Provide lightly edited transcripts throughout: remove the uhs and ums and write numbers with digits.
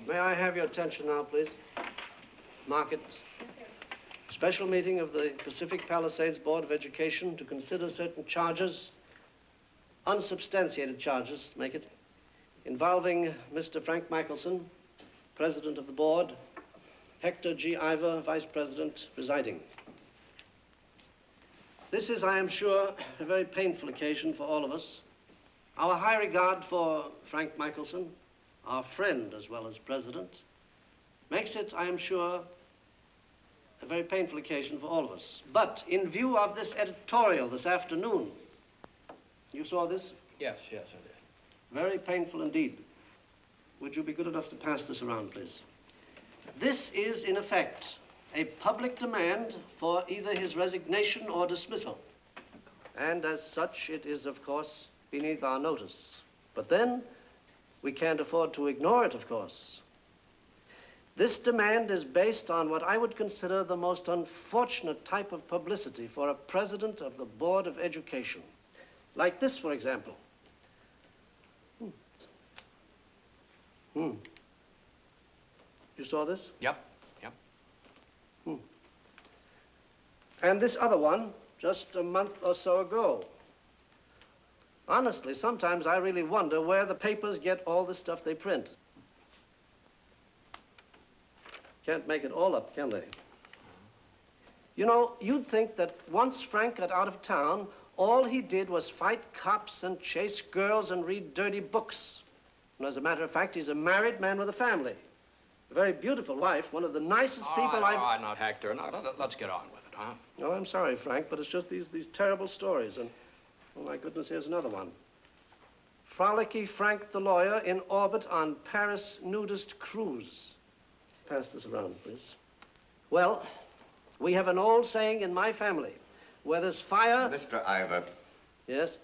May I have your attention now, please? Mark it. Special meeting of the Pacific Palisades Board of Education to consider certain charges, unsubstantiated charges, make it, involving Mr. Frank Michelson, President of the Board, Hector G. Ivor, Vice President, presiding. This is, I am sure, a very painful occasion for all of us. Our high regard for Frank Michelson, our friend as well as president, makes it, I am sure, a very painful occasion for all of us. But in view of this editorial this afternoon, you saw this? Yes, I did. Very painful indeed. Would you be good enough to pass this around, please? This is, in effect, a public demand for either his resignation or dismissal. And as such, it is, of course, beneath our notice. But then, we can't afford to ignore it, of course. This demand is based on what I would consider the most unfortunate type of publicity for a president of the Board of Education. Like this, for example. You saw this? Yep. And this other one, just a month or so ago. Honestly, sometimes I really wonder where the papers get all the stuff they print. Can't make it all up, can they? You know, you'd think that once Frank got out of town, all he did was fight cops and chase girls and read dirty books. And as a matter of fact, he's a married man with a family. A very beautiful wife, one of the nicest people I've... All right, now, Hector, now, let's get on with it, huh? Oh, I'm sorry, Frank, but it's just these terrible stories. And, oh, my goodness, here's another one. Frolicky Frank the lawyer in orbit on Paris nudist cruise. Pass this around, please. Well, we have an old saying in my family, where there's fire... Mr. Ivor. Yes?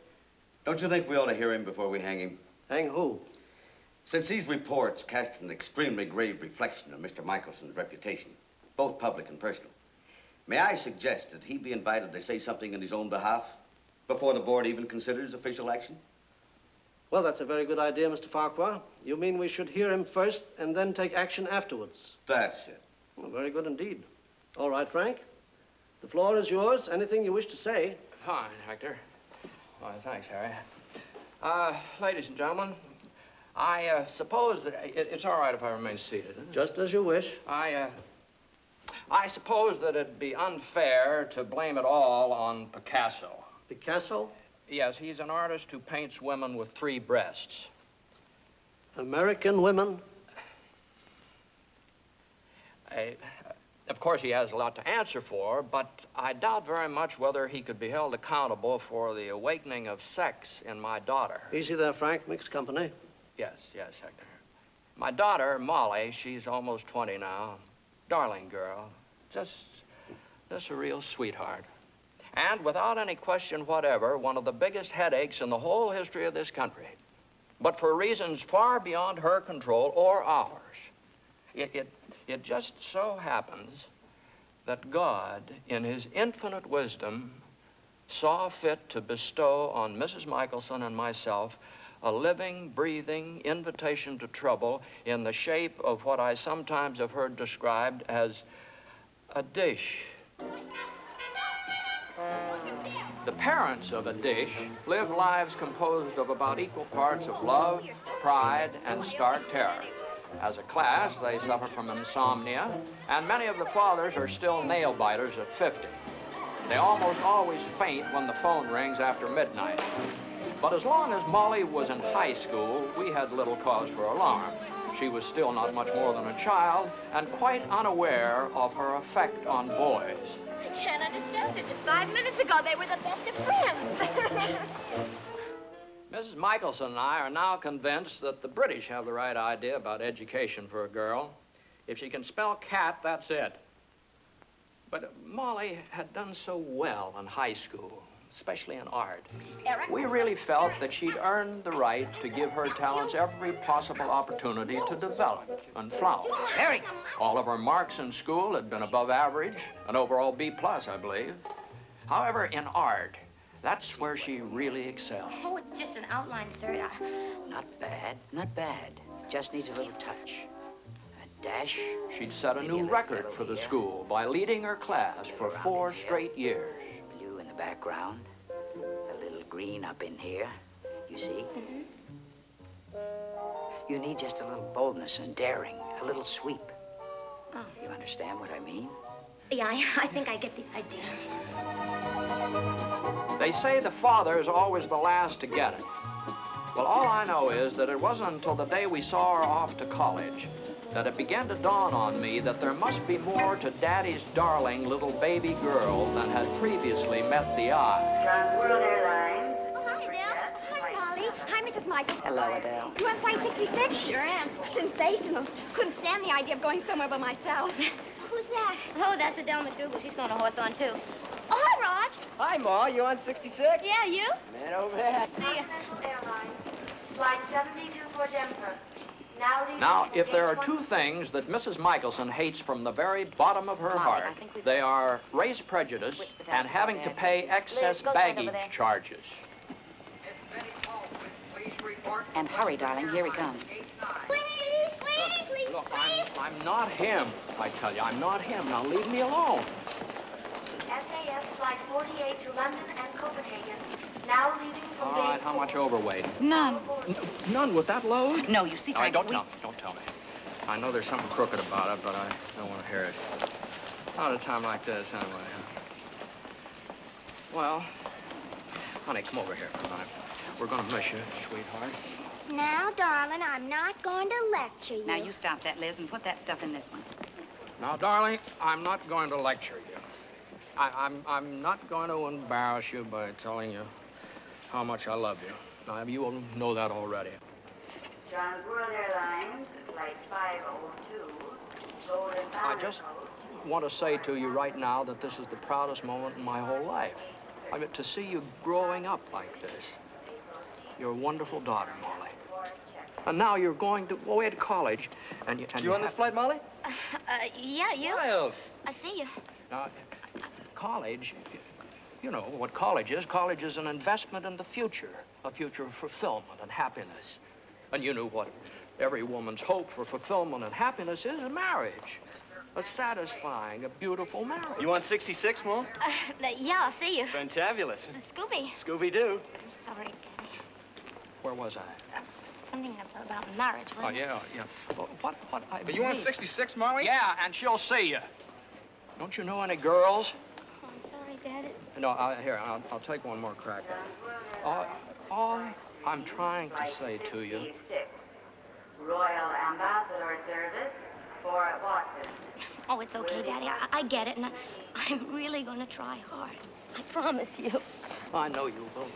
Don't you think we ought to hear him before we hang him? Hang who? Since these reports cast an extremely grave reflection on Mr. Michelson's reputation, both public and personal, may I suggest that he be invited to say something in his own behalf before the board even considers official action? Well, that's a very good idea, Mr. Farquhar. You mean we should hear him first and then take action afterwards? That's it. Well, very good indeed. All right, Frank. The floor is yours. Anything you wish to say? Fine, Hector. Well, thanks, Harry. Ladies and gentlemen, I suppose that it's all right if I remain seated. Huh? Just as you wish. I suppose that it'd be unfair to blame it all on Picasso. Picasso? Yes, he's an artist who paints women with 3 breasts. American women? Of course, he has a lot to answer for, but I doubt very much whether he could be held accountable for the awakening of sex in my daughter. Easy there, Frank. Mixed company. Yes, Hector. My daughter, Molly, she's almost 20 now. Darling girl. Just a real sweetheart. And without any question whatever, one of the biggest headaches in the whole history of this country. But for reasons far beyond her control or ours. It just so happens that God, in his infinite wisdom, saw fit to bestow on Mrs. Michelson and myself a living, breathing invitation to trouble in the shape of what I sometimes have heard described as a dish. The parents of a dish live lives composed of about equal parts of love, pride, and stark terror. As a class, they suffer from insomnia, and many of the fathers are still nail-biters at 50. They almost always faint when the phone rings after midnight. But as long as Molly was in high school, we had little cause for alarm. She was still not much more than a child and quite unaware of her effect on boys. I can't understand it. Just 5 minutes ago, they were the best of friends. Mrs. Michelson and I are now convinced that the British have the right idea about education for a girl. If she can spell cat, that's it. But Molly had done so well in high school, especially in art. We really felt that she'd earned the right to give her talents every possible opportunity to develop and flower. Harry! All of her marks in school had been above average, an overall B+, I believe. However, in art, that's where she really excelled. Oh, it's just an outline, sir. Not bad, not bad. Just needs a little touch. A dash. She'd set a Maybe new little record yellow for the here. school by leading her class for 4 straight years. Blue in the background. A little green up in here. You see? You need just a little boldness and daring. A little sweep. Oh. You understand what I mean? Yeah, I think I get the idea. They say the father is always the last to get it. Well, all I know is that it wasn't until the day we saw her off to college that it began to dawn on me that there must be more to Daddy's darling little baby girl than had previously met the eye. Transworld Airlines. Hi, Adele. Hi, Molly. Hi, Mrs. Michael. Hello, Adele. You on Flight 66? Sure am. Sensational. Couldn't stand the idea of going somewhere by myself. Who's that? Oh, that's Adele McDougal. She's going to horse on, too. Oh, hi, Raj. Hi, Ma. You on 66? Yeah, you? Man over there. See ya. Continental Airlines. Flight 72 for Denver. Now, if there are 2 things that Mrs. Michelson hates from the very bottom of her Molly, heart, I think we've- they are race prejudice Switch the and time having over to there. pay excess Liz, go stand over baggage there. charges. And hurry, darling, here he comes. Please. Look, I'm not him, I tell you. I'm not him. Now, leave me alone. SAS Flight 48 to London and Copenhagen. Now leaving from All gate right, how 4. much overweight? None. None with that load? No, you see, All right, Frank, don't tell me. I know there's something crooked about it, but I don't want to hear it. Not at a time like this, anyway. Well, honey, come over here for a minute. We're going to miss you, sweetheart. Now, darling, I'm not going to lecture you. Now, you stop that, Liz, and put that stuff in this one. Now, darling, I'm not going to lecture you. I'm not going to embarrass you by telling you how much I love you. Now, you will know that already. Transworld Airlines. Flight 502. Golden I just want to say to you right now that this is the proudest moment in my whole life. I mean, to see you growing up like this. You're a wonderful daughter, Molly. And now you're going away to college, and You on this flight, Molly? Yeah, you? Wild. I see you. Now, college, you know what college is. College is an investment in the future, a future of fulfillment and happiness. And you know what every woman's hope for fulfillment and happiness is a marriage. A satisfying, a beautiful marriage. You on 66, Ma? Yeah, I'll see you. Fantabulous. Scooby. Scooby-Doo. I'm sorry, Daddy. Where was I? Something about marriage, Oh, wasn't it? yeah. Well, what I Are you on mean- 66, Molly? Yeah, and she'll see you. Don't you know any girls? Oh, I'm sorry, Daddy. No, here, I'll take one more crack at it. All I'm trying to say to you... 66. Royal Ambassador Service for Boston. Oh, Oh, it's okay, Daddy. I get it, and I'm really going to try hard. I promise you. I know you will.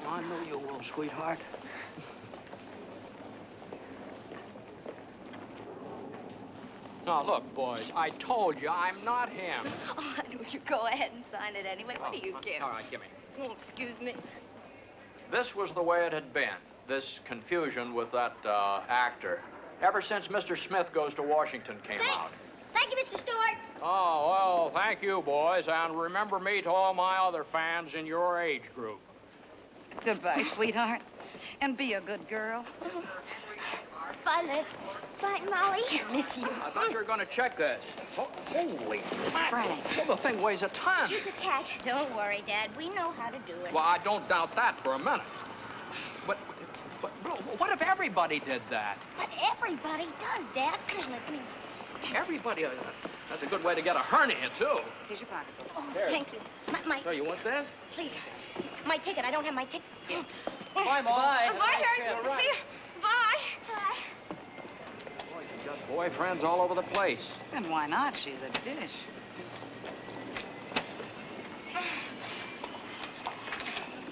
I know you will, sweetheart. Now, look, boys, I told you I'm not him. Oh, would you go ahead and sign it anyway? What do you care? All right, give me. Oh, excuse me. This was the way it had been, this confusion with that actor, ever since Mr. Smith Goes to Washington came out. Thank you, Mr. Stewart. Oh, well, thank you, boys, and remember me to all my other fans in your age group. Goodbye, sweetheart. And be a good girl. Bye, Liz. Bye, Molly. Miss you. I thought you were going to check this. Oh, holy Frank. Well, the thing weighs a ton. Here's the tag. Don't worry, Dad. We know how to do it. Well, I don't doubt that for a minute. But what if everybody did that? But everybody does, Dad. Come on, Liz. Come here. Everybody, that's a good way to get a hernia, too. Here's your pocketbook. Oh, thank you. My, So you want this? please. My ticket. I don't have my ticket. Bye, Mom. Bye, Nice Harry. trip. See you. Bye. Bye. Boy, you've got boyfriends all over the place. And why not? She's a dish.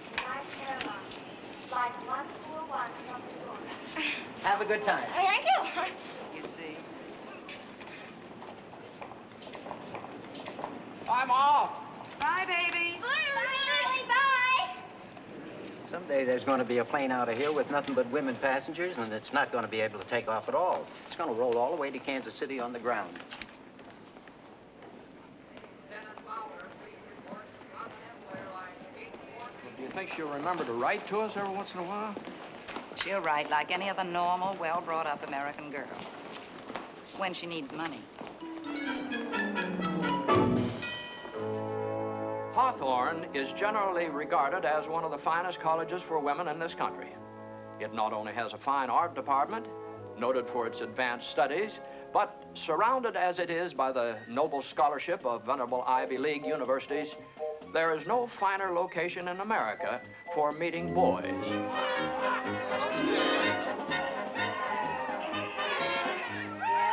United Airlines. Flight 141 from New York. Have a good time. Thank you. You see? I'm off. Bye, baby. Bye. Bye. Someday there's going to be a plane out of here with nothing but women passengers, and it's not going to be able to take off at all. It's going to roll all the way to Kansas City on the ground. Do you think she'll remember to write to us every once in a while? She'll write like any other normal, well-brought-up American girl. When she needs money. Hawthorne is generally regarded as one of the finest colleges for women in this country. It not only has a fine art department, noted for its advanced studies, but surrounded as it is by the noble scholarship of venerable Ivy League universities, there is no finer location in America for meeting boys. Here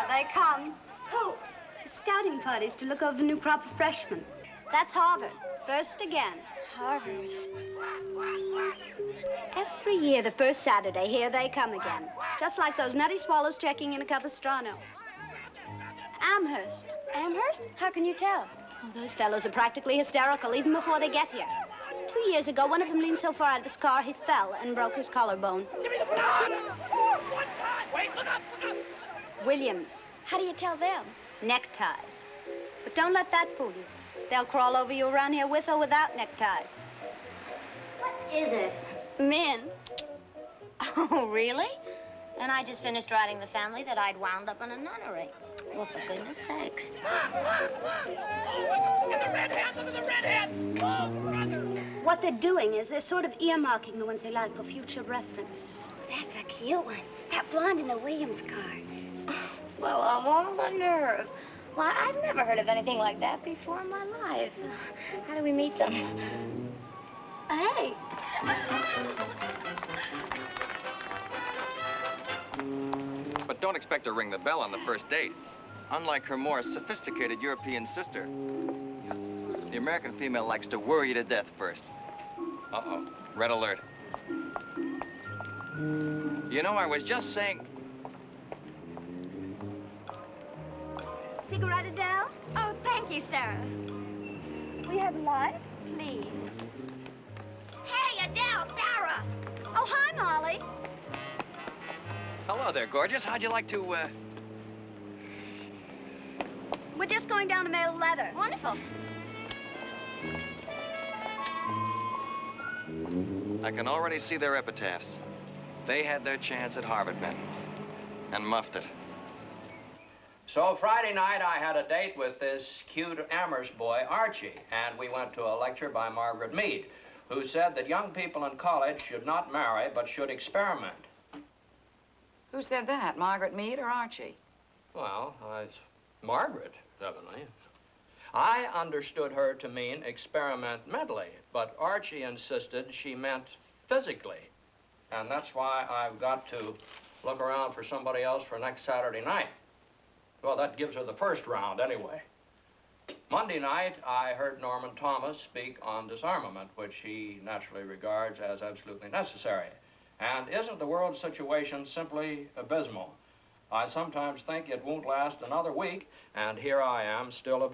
they come. Who? Scouting parties to look over the new crop of freshmen. That's Harvard. First again. Harvard. Every year, the first Saturday, here they come again. Just like those nutty swallows checking in a cup of strano. Amherst. Amherst? How can you tell? Oh, those fellows are practically hysterical even before they get here. 2 years ago, one of them leaned so far out of his car, he fell and broke his collarbone. Williams. How do you tell them? Neckties. But don't let that fool you. They'll crawl over you around here with or without neckties. What is it? Men. Oh, really? And I just finished writing the family that I'd wound up in a nunnery. Well, for goodness sakes. What they're doing is they're sort of earmarking the ones they like for future reference. That's a cute one. That blonde in the Williams car. Well, of all the nerve. Why, I've never heard of anything like that before in my life. How do we meet them? Hey. But don't expect to ring the bell on the first date. Unlike her more sophisticated European sister, the American female likes to worry you to death first. Uh-oh, red alert. You know, I was just saying... Cigarette, Adele? Oh, thank you, Sarah. We have light? Please. Hey, Adele, Sarah. Oh, hi, Molly. Hello there, gorgeous. How'd you like to, We're just going down to mail a letter. Wonderful. I can already see their epitaphs. They had their chance at Harvard, men, and muffed it. So Friday night, I had a date with this cute Amherst boy, Archie, and we went to a lecture by Margaret Mead, who said that young people in college should not marry, but should experiment. Who said that, Margaret Mead or Archie? Well, Margaret, evidently. I understood her to mean experiment mentally, but Archie insisted she meant physically. And that's why I've got to look around for somebody else for next Saturday night. Well, that gives her the first round anyway. Monday night, I heard Norman Thomas speak on disarmament, which he naturally regards as absolutely necessary. And isn't the world situation simply abysmal? I sometimes think it won't last another week, and here I am, still a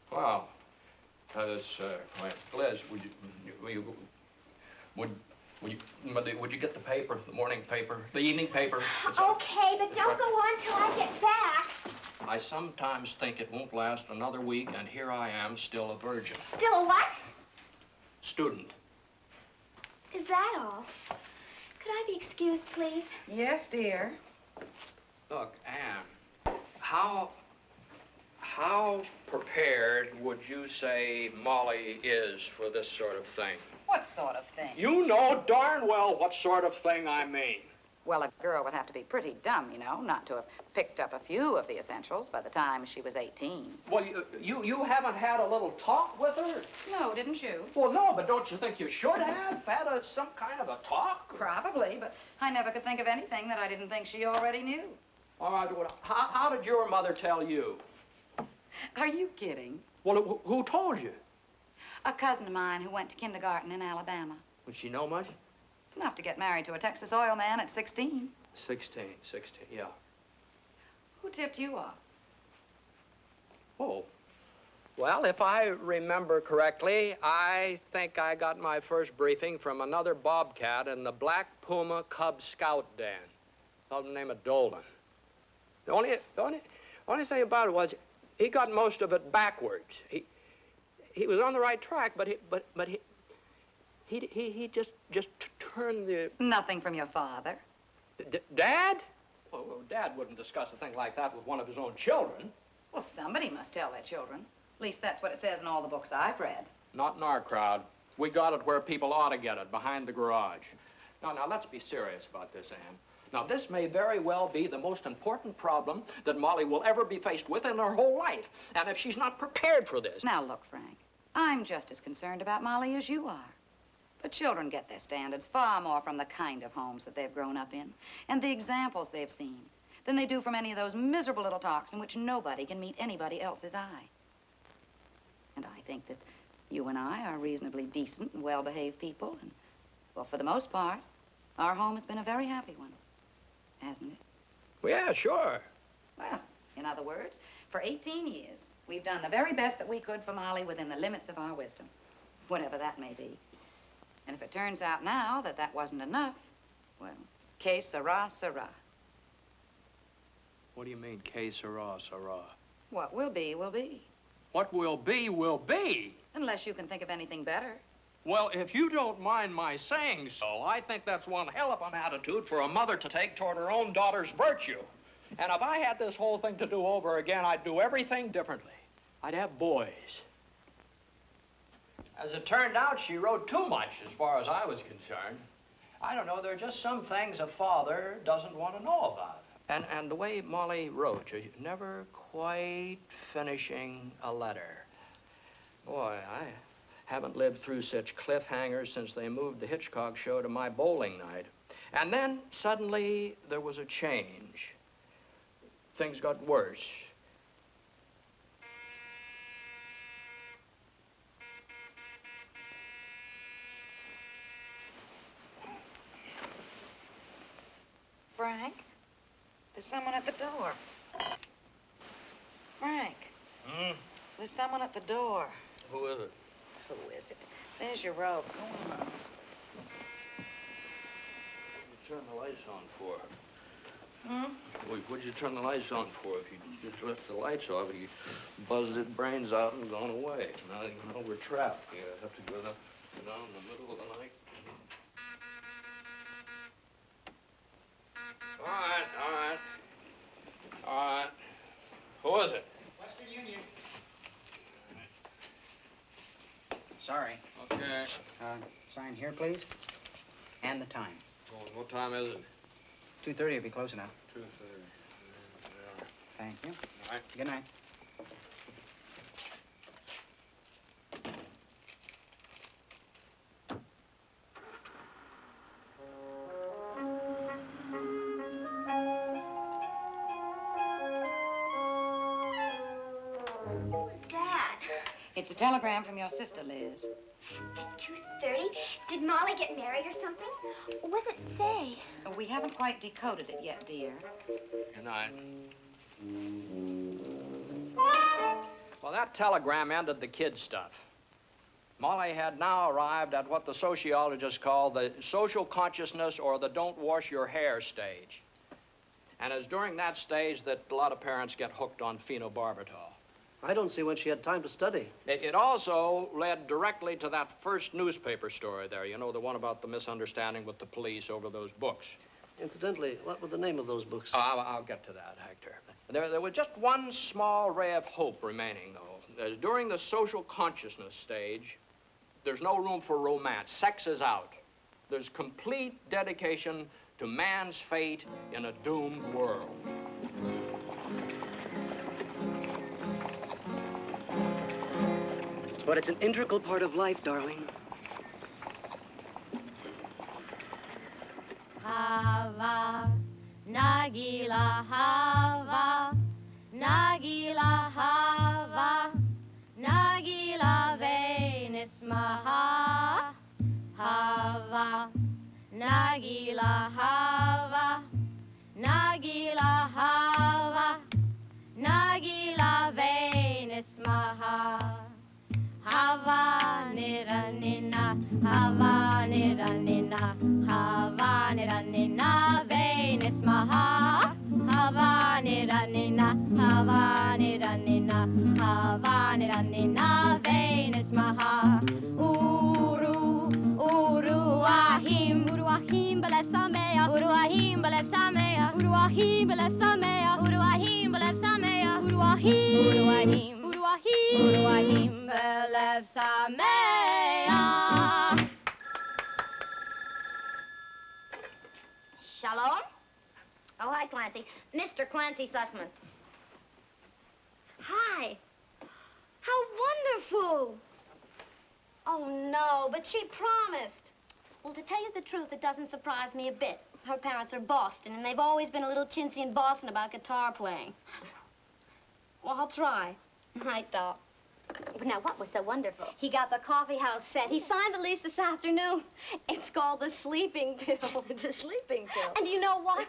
Well, wait, Liz, would you get the paper, the morning paper, the evening paper? Okay, but don't go on till I get back. I sometimes think it won't last another week, and here I am, still a virgin. Still a what? Student. Is that all? Could I be excused, please? Yes, dear. Look, Anne, how prepared would you say Molly is for this sort of thing? What sort of thing? You know darn well what sort of thing I mean. Well, a girl would have to be pretty dumb, you know, not to have picked up a few of the essentials by the time she was 18. Well, you haven't had a little talk with her? No, didn't you? Well, no, but don't you think you should have had some kind of a talk? Probably, but I never could think of anything that I didn't think she already knew. All right, well, how did your mother tell you? Are you kidding? Well, who told you? A cousin of mine who went to kindergarten in Alabama. Would she know much? Enough to get married to a Texas oil man at 16. 16, yeah. Who tipped you off? Oh. Well, if I remember correctly, I think I got my first briefing from another bobcat in the Black Puma Cub Scout den. A fellow named Dolan. The only thing about it was he got most of it backwards. He was on the right track, but he just turned the... Nothing from your father. Dad? Well, Dad wouldn't discuss a thing like that with one of his own children. Well, somebody must tell their children. At least that's what it says in all the books I've read. Not in our crowd. We got it where people ought to get it, behind the garage. Now, let's be serious about this, Anne. Now, this may very well be the most important problem that Molly will ever be faced with in her whole life. And if she's not prepared for this... Now, look, Frank, I'm just as concerned about Molly as you are. But children get their standards far more from the kind of homes that they've grown up in and the examples they've seen than they do from any of those miserable little talks in which nobody can meet anybody else's eye. And I think that you and I are reasonably decent and well-behaved people, and, well, for the most part, our home has been a very happy one, hasn't it? Well, yeah, sure. Well, in other words, for 18 years, we've done the very best that we could for Molly within the limits of our wisdom, whatever that may be. And if it turns out now that that wasn't enough, well, que sera, sera. What do you mean, que sera, sera? What will be, will be. What will be, will be. Unless you can think of anything better. Well, if you don't mind my saying so, I think that's one hell of an attitude for a mother to take toward her own daughter's virtue. And if I had this whole thing to do over again, I'd do everything differently. I'd have boys. As it turned out, she wrote too much as far as I was concerned. I don't know, there are just some things a father doesn't want to know about. And the way Molly wrote, never quite finishing a letter. Boy, I haven't lived through such cliffhangers since they moved the Hitchcock show to my bowling night. And then suddenly there was a change. Things got worse. Frank, there's someone at the door. Frank. There's someone at the door. Who is it? Who is it? There's your robe. Go on. What'd you turn the lights on for? What'd you turn the lights on for? If you just left the lights off, you buzzed its brains out and gone away. Now we're trapped. You have to go down in the middle of the night. All right. Who is it? Western Union. Sorry. Okay. Sign here, please. And the time. Well, what time is it? 2:30 will be close enough. 2:30. Thank you. All right. Good night. It's a telegram from your sister, Liz. At 2:30? Did Molly get married or something? What did it say? We haven't quite decoded it yet, dear. Good night. Well, that telegram ended the kid stuff. Molly had now arrived at what the sociologists call the social consciousness or the don't wash your hair stage. And it's during that stage that a lot of parents get hooked on phenobarbital. I don't see when she had time to study. It also led directly to that first newspaper story there, you know, the one about the misunderstanding with the police over those books. Incidentally, what were the name of those books? I'll get to that, Hector. There was just one small ray of hope remaining, though. During the social consciousness stage, there's no room for romance. Sex is out. There's complete dedication to man's fate in a doomed world. But it's an integral part of life, darling. Hava, Nagila, Hava, Nagila, Hava, Nagila, Venus, Maha, Hava, Nagila, Hava, Nagila, Hava, Nagila, Venus, Maha. Hava nira nina, hava nira nina, hava nira nina, Venus Maha. Hava nira nina, hava nira nina, hava nira nina, Venus Maha. Uru, ahim, belev samea, ahim, belev samea, ahim, belev samea, ahim, belev samea, ahim, ahim, belev samea. Shalom? Oh, hi, Clancy. Mr. Clancy Sussman. Hi. How wonderful. Oh, no, but she promised. Well, to tell you the truth, it doesn't surprise me a bit. Her parents are Boston, and they've always been a little chintzy in Boston about guitar playing. Well, I'll try. I thought. But now, what was so wonderful? He got the coffee house set. He signed the lease this afternoon. It's called the Sleeping Pill. The Sleeping Pill. And you know what?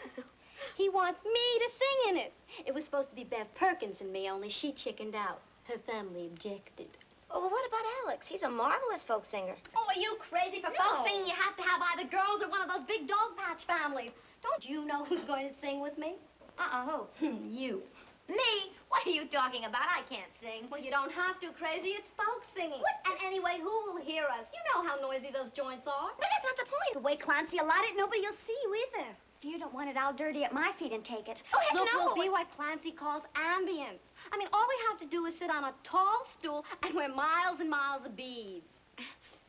He wants me to sing in it. It was supposed to be Bev Perkins and me, only she chickened out. Her family objected. Oh, well, what about Alex? He's a marvelous folk singer. Oh, are you crazy? For folk singing, you have to have either girls or one of those big dog patch families. Don't you know who's going to sing with me? Who? You. Me? What are you talking about? I can't sing. Well, you don't have to, crazy. It's folk singing. What? And anyway, who will hear us? You know how noisy those joints are. But that's not the point. The way Clancy allowed it, nobody will see you either. If you don't want it, I'll dirty at my feet and take it. Oh, heck Look, no. we'll be what Clancy calls ambience. I mean, all we have to do is sit on a tall stool and wear miles and miles of beads.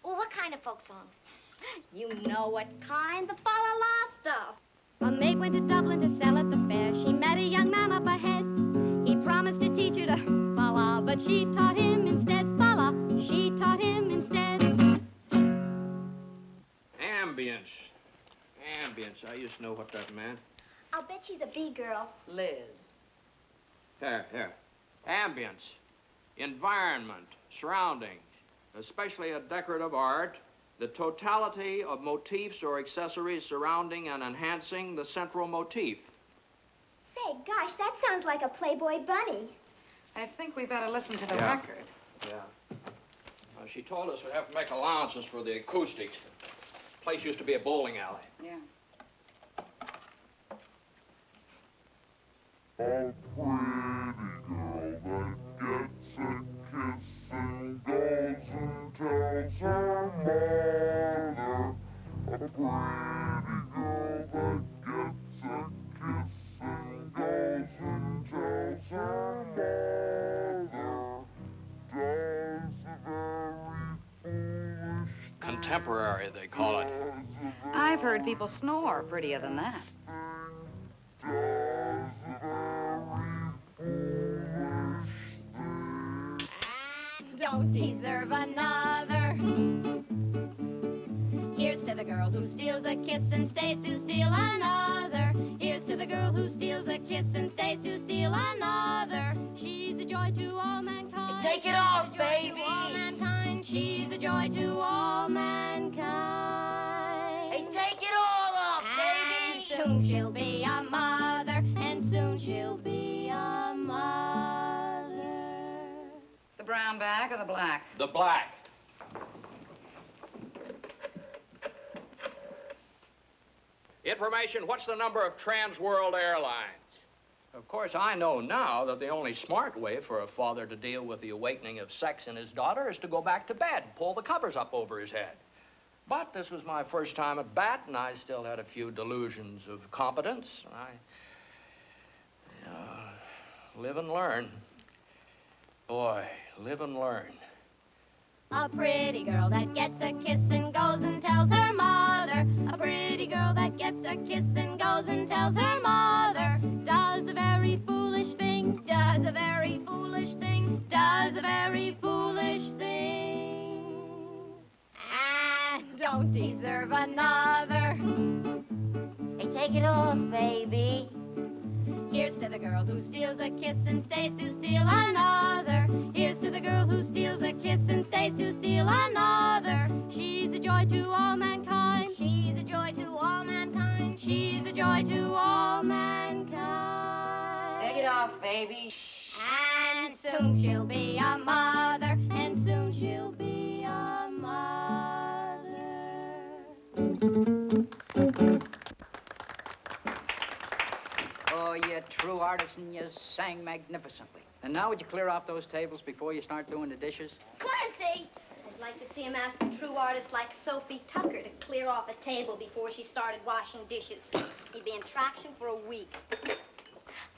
Well, what kind of folk songs? You know what kind, the fa-la-la stuff. A maid went to Dublin to sell at the fair. She met a young man up ahead. He promised to teach her to fa-la, but she taught him instead fa-la. She taught him instead. Ambience. Ambience. I used to know what that meant. I'll bet she's a bee girl. Liz. Here. Ambience. Environment. Surroundings. Especially a decorative art. The totality of motifs or accessories surrounding and enhancing the central motif. Say, gosh, that sounds like a Playboy bunny. I think we better listen to the Yeah. record. Yeah. She told us we'd have to make allowances for the acoustics. The place used to be a bowling alley. Yeah. A pretty girl that gets a kiss and goes and tells her mother. A pretty girl that gets a kiss and goes and tells her mother. Does a very foolish Contemporary, they call it. I've heard people snore prettier than that. Don't deserve another. Here's to the girl who steals a kiss and stays to steal another. Here's to the girl who steals a kiss and stays to steal another. She's a joy to all mankind. take it off, baby. She's a joy to all mankind. Hey, take it all off, baby. Soon she'll be a mother, and soon she'll be a mother. The brown bag or the black? The black. Information, what's the number of Trans World Airlines? Of course, I know now that the only smart way for a father to deal with the awakening of sex in his daughter is to go back to bed, pull the covers up over his head. But this was my first time at bat, and I still had a few delusions of competence. Live and learn. Boy, live and learn. A pretty girl that gets a kiss and goes and tells her mother. A pretty girl that gets a kiss and goes and tells her mother. Does a very foolish thing, does a very foolish thing, does a very foolish thing. And don't deserve another. Hey, take it off, baby. Here's to the girl who steals a kiss and stays to steal another. Here's to the girl who steals a kiss and stays to steal another. She's a joy to all mankind. She's a joy to all mankind. She's a joy to all mankind. Take it off, baby. And soon she'll be a mother, and soon she'll be a mother. Oh, you true artist, and you sang magnificently. And now would you clear off those tables before you start doing the dishes? Clancy! I'd like to see him ask a true artist like Sophie Tucker to clear off a table before she started washing dishes. He'd be in traction for a week.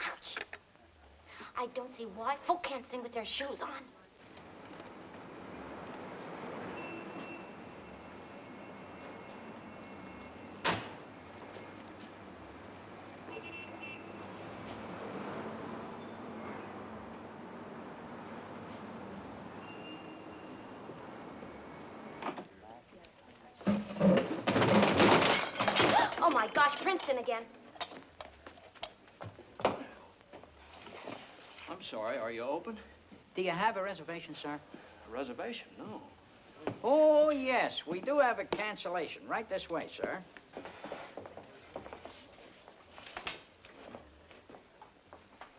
Ouch! I don't see why folk can't sing with their shoes on. Oh my gosh, Princeton again. I'm sorry, are you open? Do you have a reservation, sir? A reservation? No. Oh, yes, we do have a cancellation. Right this way, sir.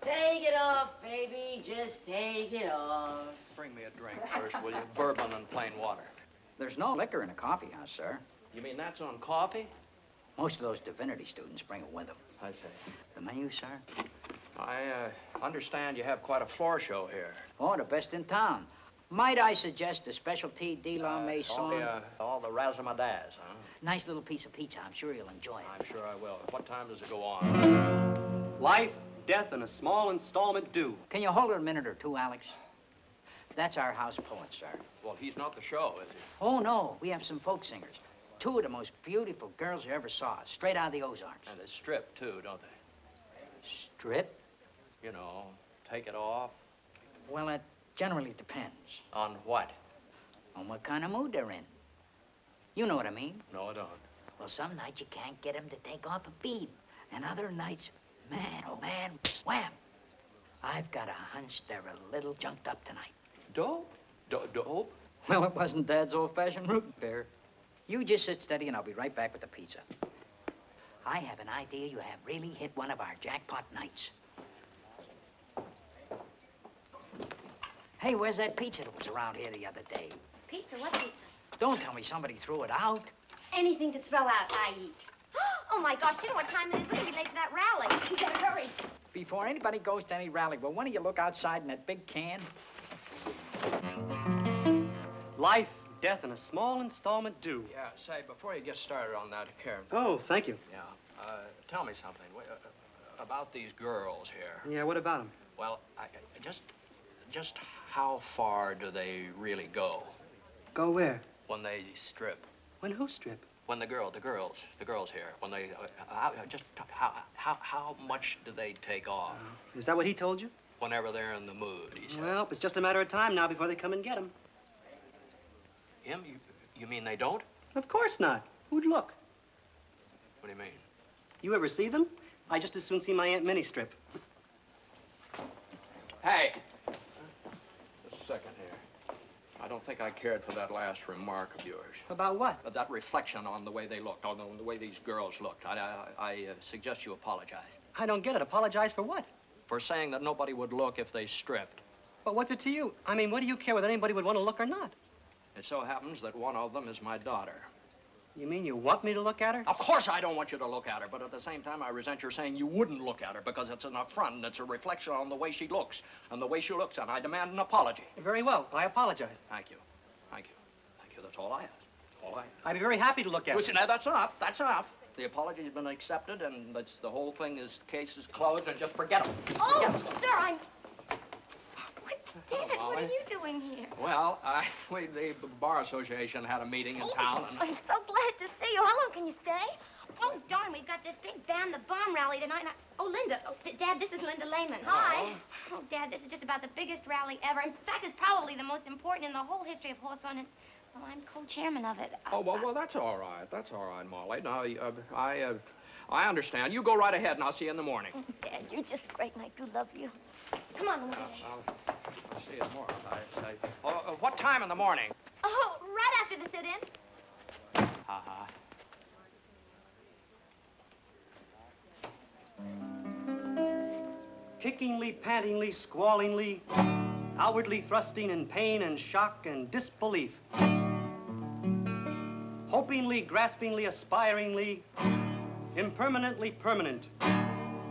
Take it off, baby. Just take it off. Bring me a drink first, will you? Bourbon and plain water. There's no liquor in a coffee house, sir. You mean that's on coffee? Most of those divinity students bring it with them. I see. The menu, sir? I understand you have quite a floor show here. Oh, the best in town. Might I suggest a specialty de la maison? All the razzmatazz, huh? Nice little piece of pizza. I'm sure you'll enjoy it. I'm sure I will. What time does it go on? Life, death, and a small installment due. Can you hold her a minute or two, Alex? That's our house poet, sir. Well, he's not the show, is he? Oh, no. We have some folk singers. Two of the most beautiful girls you ever saw, straight out of the Ozarks. And they strip, too, don't they? Strip? You know, take it off. Well, it generally depends. On what? On what kind of mood they're in. You know what I mean? No, I don't. Well, some nights you can't get them to take off a bead. And other nights, man, oh man, wham. I've got a hunch they're a little junked up tonight. Dope? Dope? Well, it wasn't Dad's old-fashioned root beer. You just sit steady and I'll be right back with the pizza. I have an idea you have really hit one of our jackpot nights. Hey, where's that pizza that was around here the other day? Pizza? What pizza? Don't tell me somebody threw it out. Anything to throw out, I eat. Oh my gosh, do you know what time it is? We're gonna be late for that rally. We better hurry. Before anybody goes to any rally, will one of you look outside in that big can? Life, death, and a small installment due. Yeah, say, before you get started on that, here. Oh, thank you. Yeah, tell me something about these girls here. Yeah, what about them? Well, just how far do they really go? Go where? When they strip. When who strip? When the girls here, when they, how much do they take off? Is that what he told you? Whenever they're in the mood, he said. Well, it's just a matter of time now before they come and get him. Him? You mean they don't? Of course not. Who'd look? What do you mean? You ever see them? I just as soon see my Aunt Minnie strip. Hey! second here. I don't think I cared for that last remark of yours. About what? That reflection on the way they looked, on the way these girls looked. I suggest you apologize. I don't get it. Apologize for what? For saying that nobody would look if they stripped. But what's it to you? I mean, what do you care whether anybody would want to look or not? It so happens that one of them is my daughter. You mean you want me to look at her? Of course I don't want you to look at her, but at the same time I resent your saying you wouldn't look at her because it's an affront and it's a reflection on the way she looks. And the way she looks, and I demand an apology. Very well. I apologize. Thank you. Thank you. Thank you. That's all I ask. All I ask. I'd be very happy to look at her. Listen, now, that's enough. That's enough. The apology has been accepted, and that's the whole thing is, case is closed, and just forget it. Oh, sir, I'm... Dad, Hello, what are Molly. you doing here? Well, the Bar Association had a meeting in town, and... I'm so glad to see you. How long can you stay? Oh, darn, we've got this big band, the bomb rally tonight. And oh, Linda. Oh, Dad, this is Linda Lehman. Hi. Oh, Dad, this is just about the biggest rally ever. In fact, it's probably the most important in the whole history of horse run, and, well, I'm co-chairman of it. Oh, well, that's all right. That's all right, Molly. Now, I understand. You go right ahead, and I'll see you in the morning. Oh, Dad, you're just great, and I do love you. Come on, Linda. I'll see you tomorrow. What time in the morning? Oh, right after the sit-in. Uh-huh. Kickingly, pantingly, squallingly, outwardly thrusting in pain and shock and disbelief. Hopingly, graspingly, aspiringly, impermanently permanent.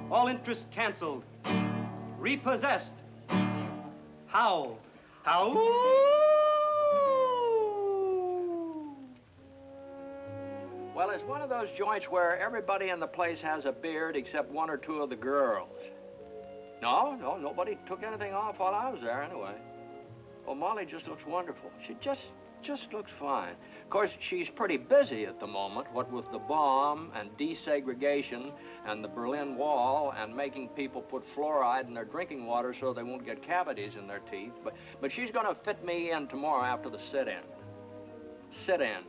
All interest canceled. Repossessed. Howl. Howl. Well, it's one of those joints where everybody in the place has a beard except one or two of the girls. No, nobody took anything off while I was there anyway. Well, Molly just looks wonderful. She just looks fine. Of course, she's pretty busy at the moment, what with the bomb and desegregation and the Berlin Wall and making people put fluoride in their drinking water so they won't get cavities in their teeth. But she's going to fit me in tomorrow after the sit-in. Sit-in.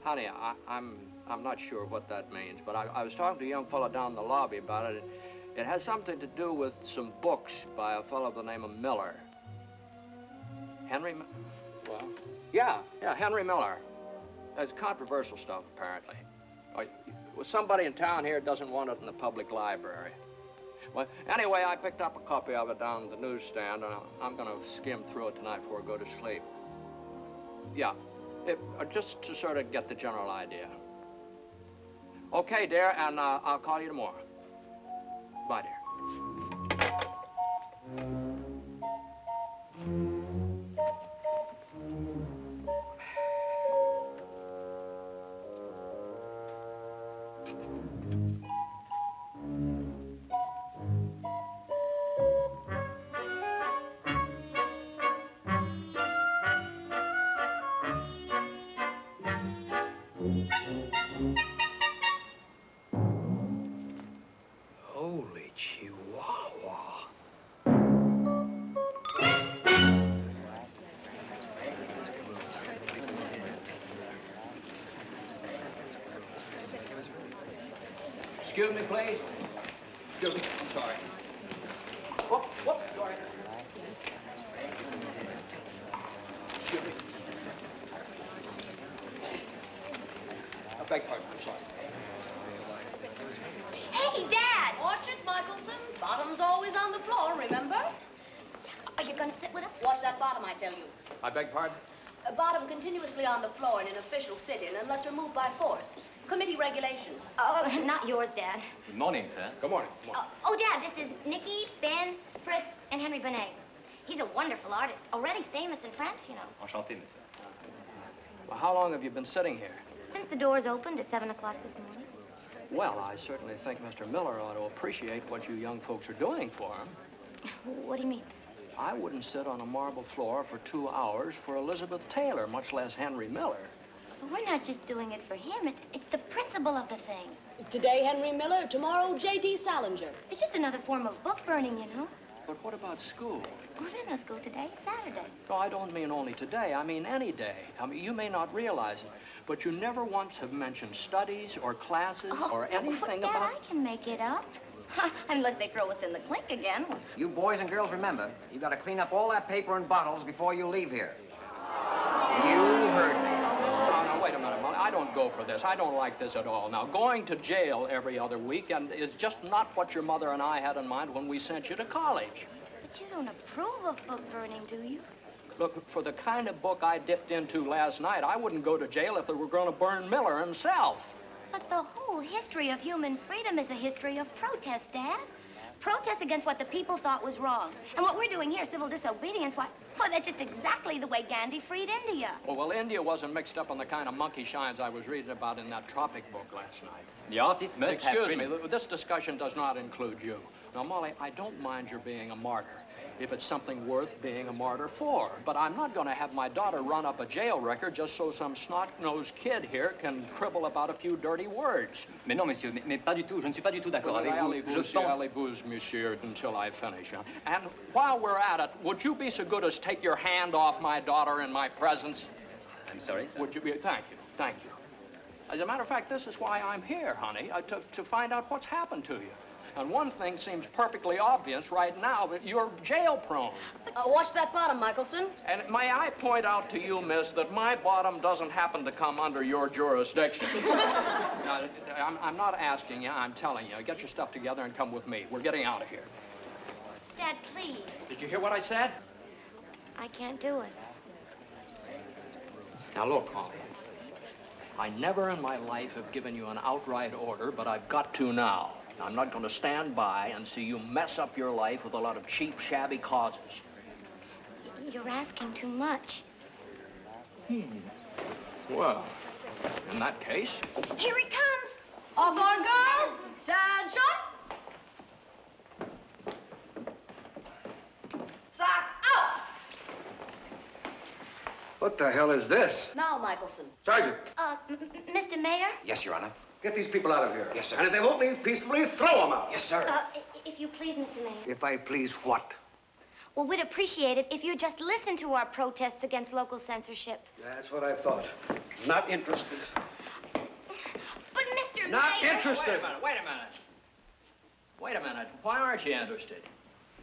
Honey, I'm not sure what that means, but I was talking to a young fellow down in the lobby about it. It has something to do with some books by a fellow by the name of Miller. Henry, well, yeah, Henry Miller. It's controversial stuff, apparently. Well, somebody in town here doesn't want it in the public library. Well, anyway, I picked up a copy of it down at the newsstand, and I'm going to skim through it tonight before I go to sleep. Yeah, just to sort of get the general idea. Okay, dear, and I'll call you tomorrow. Bye, dear. Holy Chihuahua. Excuse me, please. Excuse me, I'm sorry. Whoop, sorry. Excuse me. I beg pardon, I'm sorry. Hey, Dad! Watch it, Michelson. Bottom's always on the floor, remember? Are you going to sit with us? Watch that bottom, I tell you. I beg pardon? Bottom continuously on the floor in an official sit-in unless removed by force. Committee regulation. Oh, not yours, Dad. Good morning, sir. Good morning. Oh, Dad, this is Nicky, Ben, Fritz, and Henry Benet. He's a wonderful artist, already famous in France, you know. Enchanté, monsieur. Well, how long have you been sitting here? Since the doors opened at 7 o'clock this morning. Well, I certainly think Mr. Miller ought to appreciate what you young folks are doing for him. What do you mean? I wouldn't sit on a marble floor for 2 hours for Elizabeth Taylor, much less Henry Miller. But we're not just doing it for him. It's the principle of the thing. Today, Henry Miller. Tomorrow, J.D. Salinger. It's just another form of book burning, you know. But what about school? Well, there's no school today. It's Saturday. No, I don't mean only today. I mean any day. I mean, you may not realize it, but you never once have mentioned studies or classes or anything Dad, about... I can make it up. Unless they throw us in the clink again. You boys and girls remember, you gotta clean up all that paper and bottles before you leave here. You heard me. Now, wait a minute, Molly. I don't go for this. I don't like this at all. Now, going to jail every other weekend is just not what your mother and I had in mind when we sent you to college. But you don't approve of book burning, do you? Look, for the kind of book I dipped into last night, I wouldn't go to jail if they were going to burn Miller himself. But the whole history of human freedom is a history of protest, Dad. Protest against what the people thought was wrong. And what we're doing here, civil disobedience, why, that's just exactly the way Gandhi freed India. Oh, well, India wasn't mixed up in the kind of monkey shines I was reading about in that tropic book last night. The artist must have... Excuse me, this discussion does not include you. Now, Molly, I don't mind your being a martyr, if it's something worth being a martyr for. But I'm not going to have my daughter run up a jail record just so some snot-nosed kid here can cribble about a few dirty words. Mais non, monsieur, mais pas du tout. Je ne suis pas du tout d'accord avec vous. Allez-vous, monsieur, until I finish. Huh? And while we're at it, would you be so good as take your hand off my daughter in my presence? I'm sorry, sir. Would you be? Thank you, thank you. As a matter of fact, this is why I'm here, honey, to find out what's happened to you. And one thing seems perfectly obvious right now, that you're jail-prone. Watch that bottom, Michelson. And may I point out to you, miss, that my bottom doesn't happen to come under your jurisdiction. Now, I'm not asking you, I'm telling you. Get your stuff together and come with me. We're getting out of here. Dad, please. Did you hear what I said? I can't do it. Now, look, Molly. I never in my life have given you an outright order, but I've got to now. I'm not going to stand by and see you mess up your life with a lot of cheap, shabby causes. You're asking too much. Well, in that case... Here he comes! Off our girls! Attention! Sock out! What the hell is this? Now, Michelson. Sergeant. Mr. Mayor? Yes, Your Honor. Get these people out of here. Yes, sir. And if they won't leave peacefully, throw them out. Yes, sir. If you please, Mr. Mayor. If I please what? Well, we'd appreciate it if you just listened to our protests against local censorship. That's what I thought. Not interested. But, Mr. Not Mayor... interested. Wait a minute. Wait a minute. Why aren't you interested?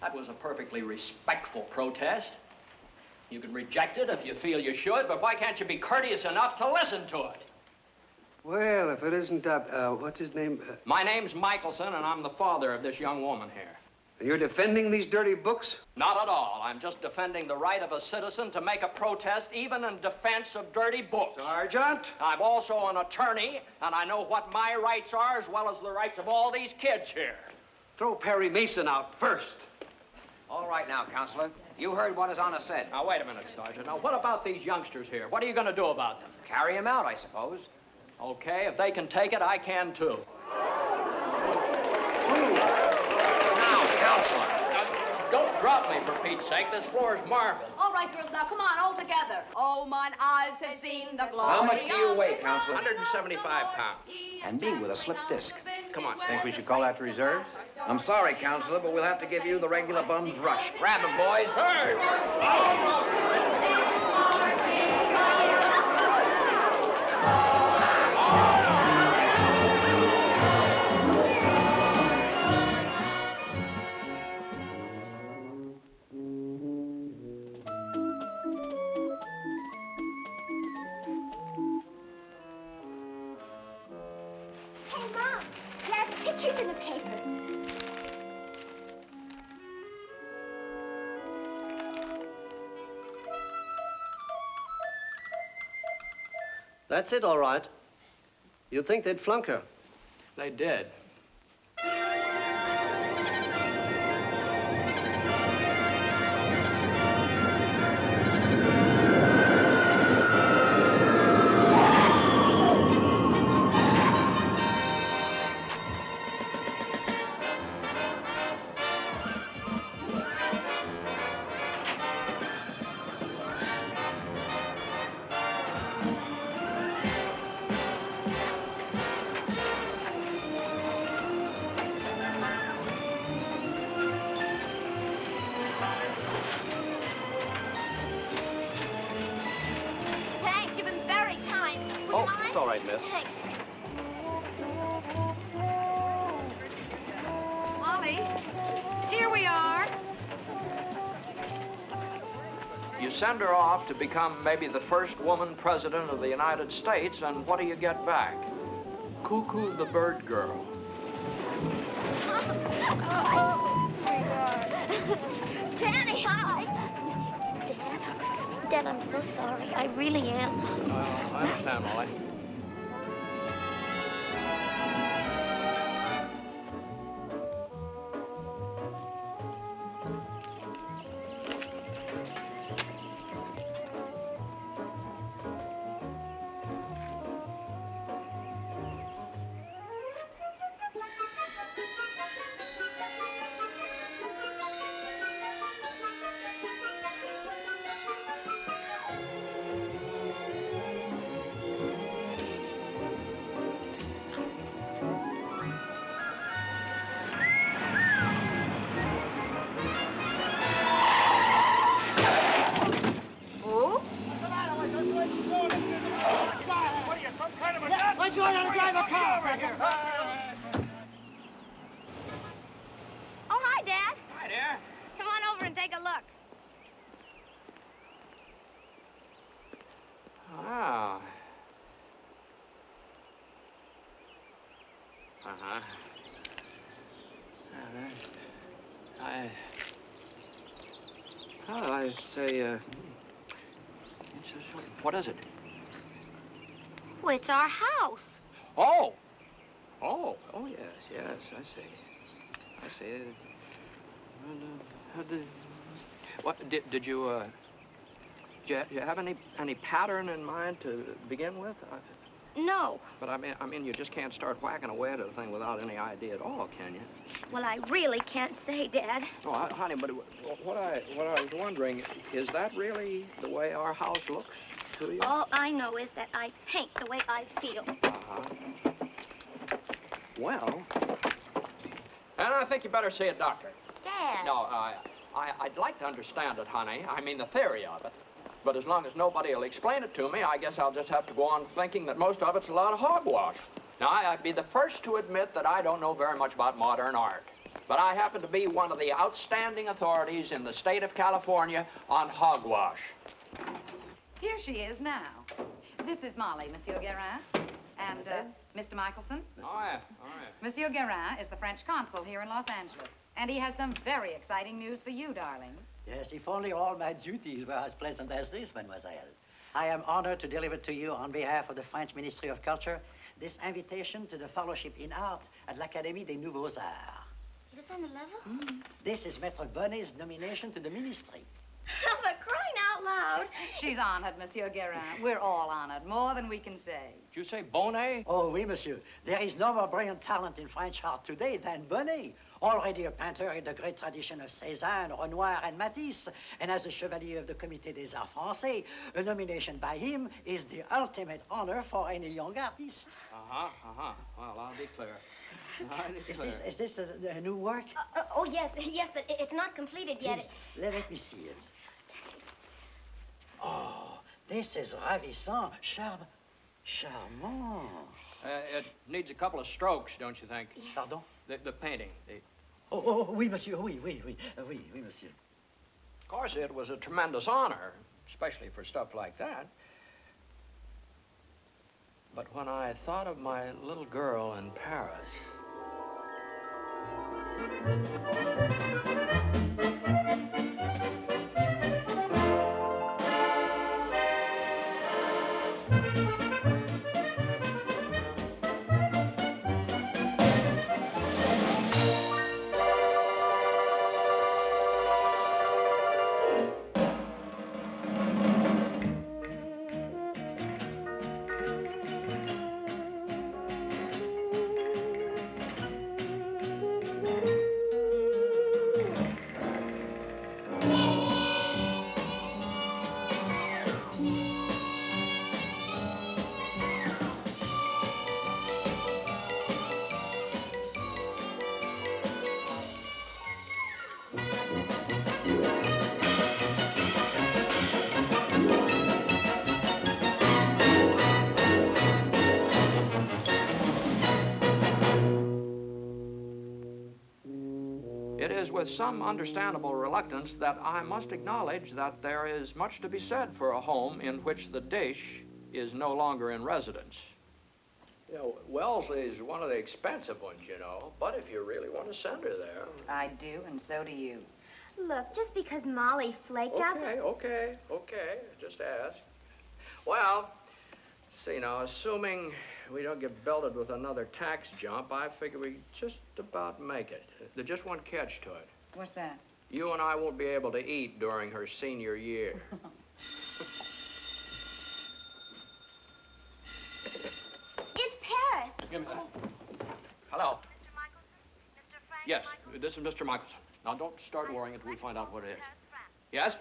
That was a perfectly respectful protest. You can reject it if you feel you should, but why can't you be courteous enough to listen to it? Well, if it isn't, what's his name? My name's Michelson, and I'm the father of this young woman here. And you're defending these dirty books? Not at all. I'm just defending the right of a citizen to make a protest, even in defense of dirty books. Sergeant? I'm also an attorney, and I know what my rights are as well as the rights of all these kids here. Throw Perry Mason out first. All right now, Counselor. You heard what His Honor said. Now, wait a minute, Sergeant. Now, what about these youngsters here? What are you going to do about them? Carry them out, I suppose. Okay, if they can take it, I can too. Now, Counselor. Don't drop me, for Pete's sake. This floor's marble. All right, girls, now come on, all together. Oh, mine eyes have seen the glory. How much do you weigh, Counselor? 175 pounds. And me with a slip disc. Come on. Think we should call out to reserves? I'm sorry, Counselor, but we'll have to give you the regular bum's rush. Grab him, boys. Hey! Hey, Mom. Dad's picture's in the paper. That's it, all right. You'd think they'd flunk her. They did. Thanks, you've been very kind. Would you mind? It's all right, miss. Thanks. send her off to become maybe the first woman president of the United States, and what do you get back? Cuckoo the bird girl. Oh, sweetheart. Danny, hi. Dad, I'm so sorry. I really am. Well, I understand, Molly. Who? What are you, some kind of a nut? Why'd you learn how to drive a car, Becker? Oh, hi, Dad. Hi, dear. Come on over and take a look. Wow. Uh-huh. I say, what is it? Well, it's our house. Oh! Oh, yes, I see. What, did you have any pattern in mind to begin with? No. But I mean, you just can't start whacking away at a thing without any idea at all, can you? Well, I really can't say, Dad. Oh, honey, but what I was wondering, is that really the way our house looks to you? All I know is that I paint the way I feel. Uh-huh. Well, and I think you better see a doctor. Dad. No, I'd like to understand it, honey. I mean, the theory of it. But as long as nobody will explain it to me, I guess I'll just have to go on thinking that most of it's a lot of hogwash. Now, I'd be the first to admit that I don't know very much about modern art. But I happen to be one of the outstanding authorities in the state of California on hogwash. Here she is now. This is Molly, Monsieur Guérin. And Mr. Michelson. Oh, yeah. Monsieur Guérin is the French consul here in Los Angeles. And he has some very exciting news for you, darling. Yes, if only all my duties were as pleasant as this, mademoiselle. I am honored to deliver to you, on behalf of the French Ministry of Culture, this invitation to the Fellowship in Art at l'Académie des Nouveaux Arts. Is this on the level? This is Maître Bonnet's nomination to the ministry. But crying out loud. She's honored, Monsieur Guérin. We're all honored, more than we can say. Did you say Bonnet? Oh, oui, monsieur. There is no more brilliant talent in French art today than Bonnet. Already a painter in the great tradition of Cézanne, Renoir, and Matisse, and as a Chevalier of the Comité des Arts Français, a nomination by him is the ultimate honor for any young artist. Well, I'll be clear. Is this a new work? Oh, yes, but it's not completed yet. Please, let me see it. Oh, this is ravissant, charmant. It needs a couple of strokes, don't you think? Yes. Pardon? The painting. Oh, oui, monsieur, oui, monsieur. Of course, it was a tremendous honor, especially for stuff like that. But when I thought of my little girl in Paris... is with some understandable reluctance that I must acknowledge that there is much to be said for a home in which the dish is no longer in residence. You know, Wellesley is one of the expensive ones, you know, but if you really want to send her there... I do, and so do you. Look, just because Molly flaked out... Okay, just ask. Well, see now, assuming we don't get belted with another tax jump, I figure we just about make it. There's just one catch to it. What's that? You and I won't be able to eat during her senior year. It's Paris. Give me that. Hello. Mr. Michelson? Mr. Frank Yes, Michelson? This is Mr. Michelson. Now, don't start worrying until we find out what it is. Yes?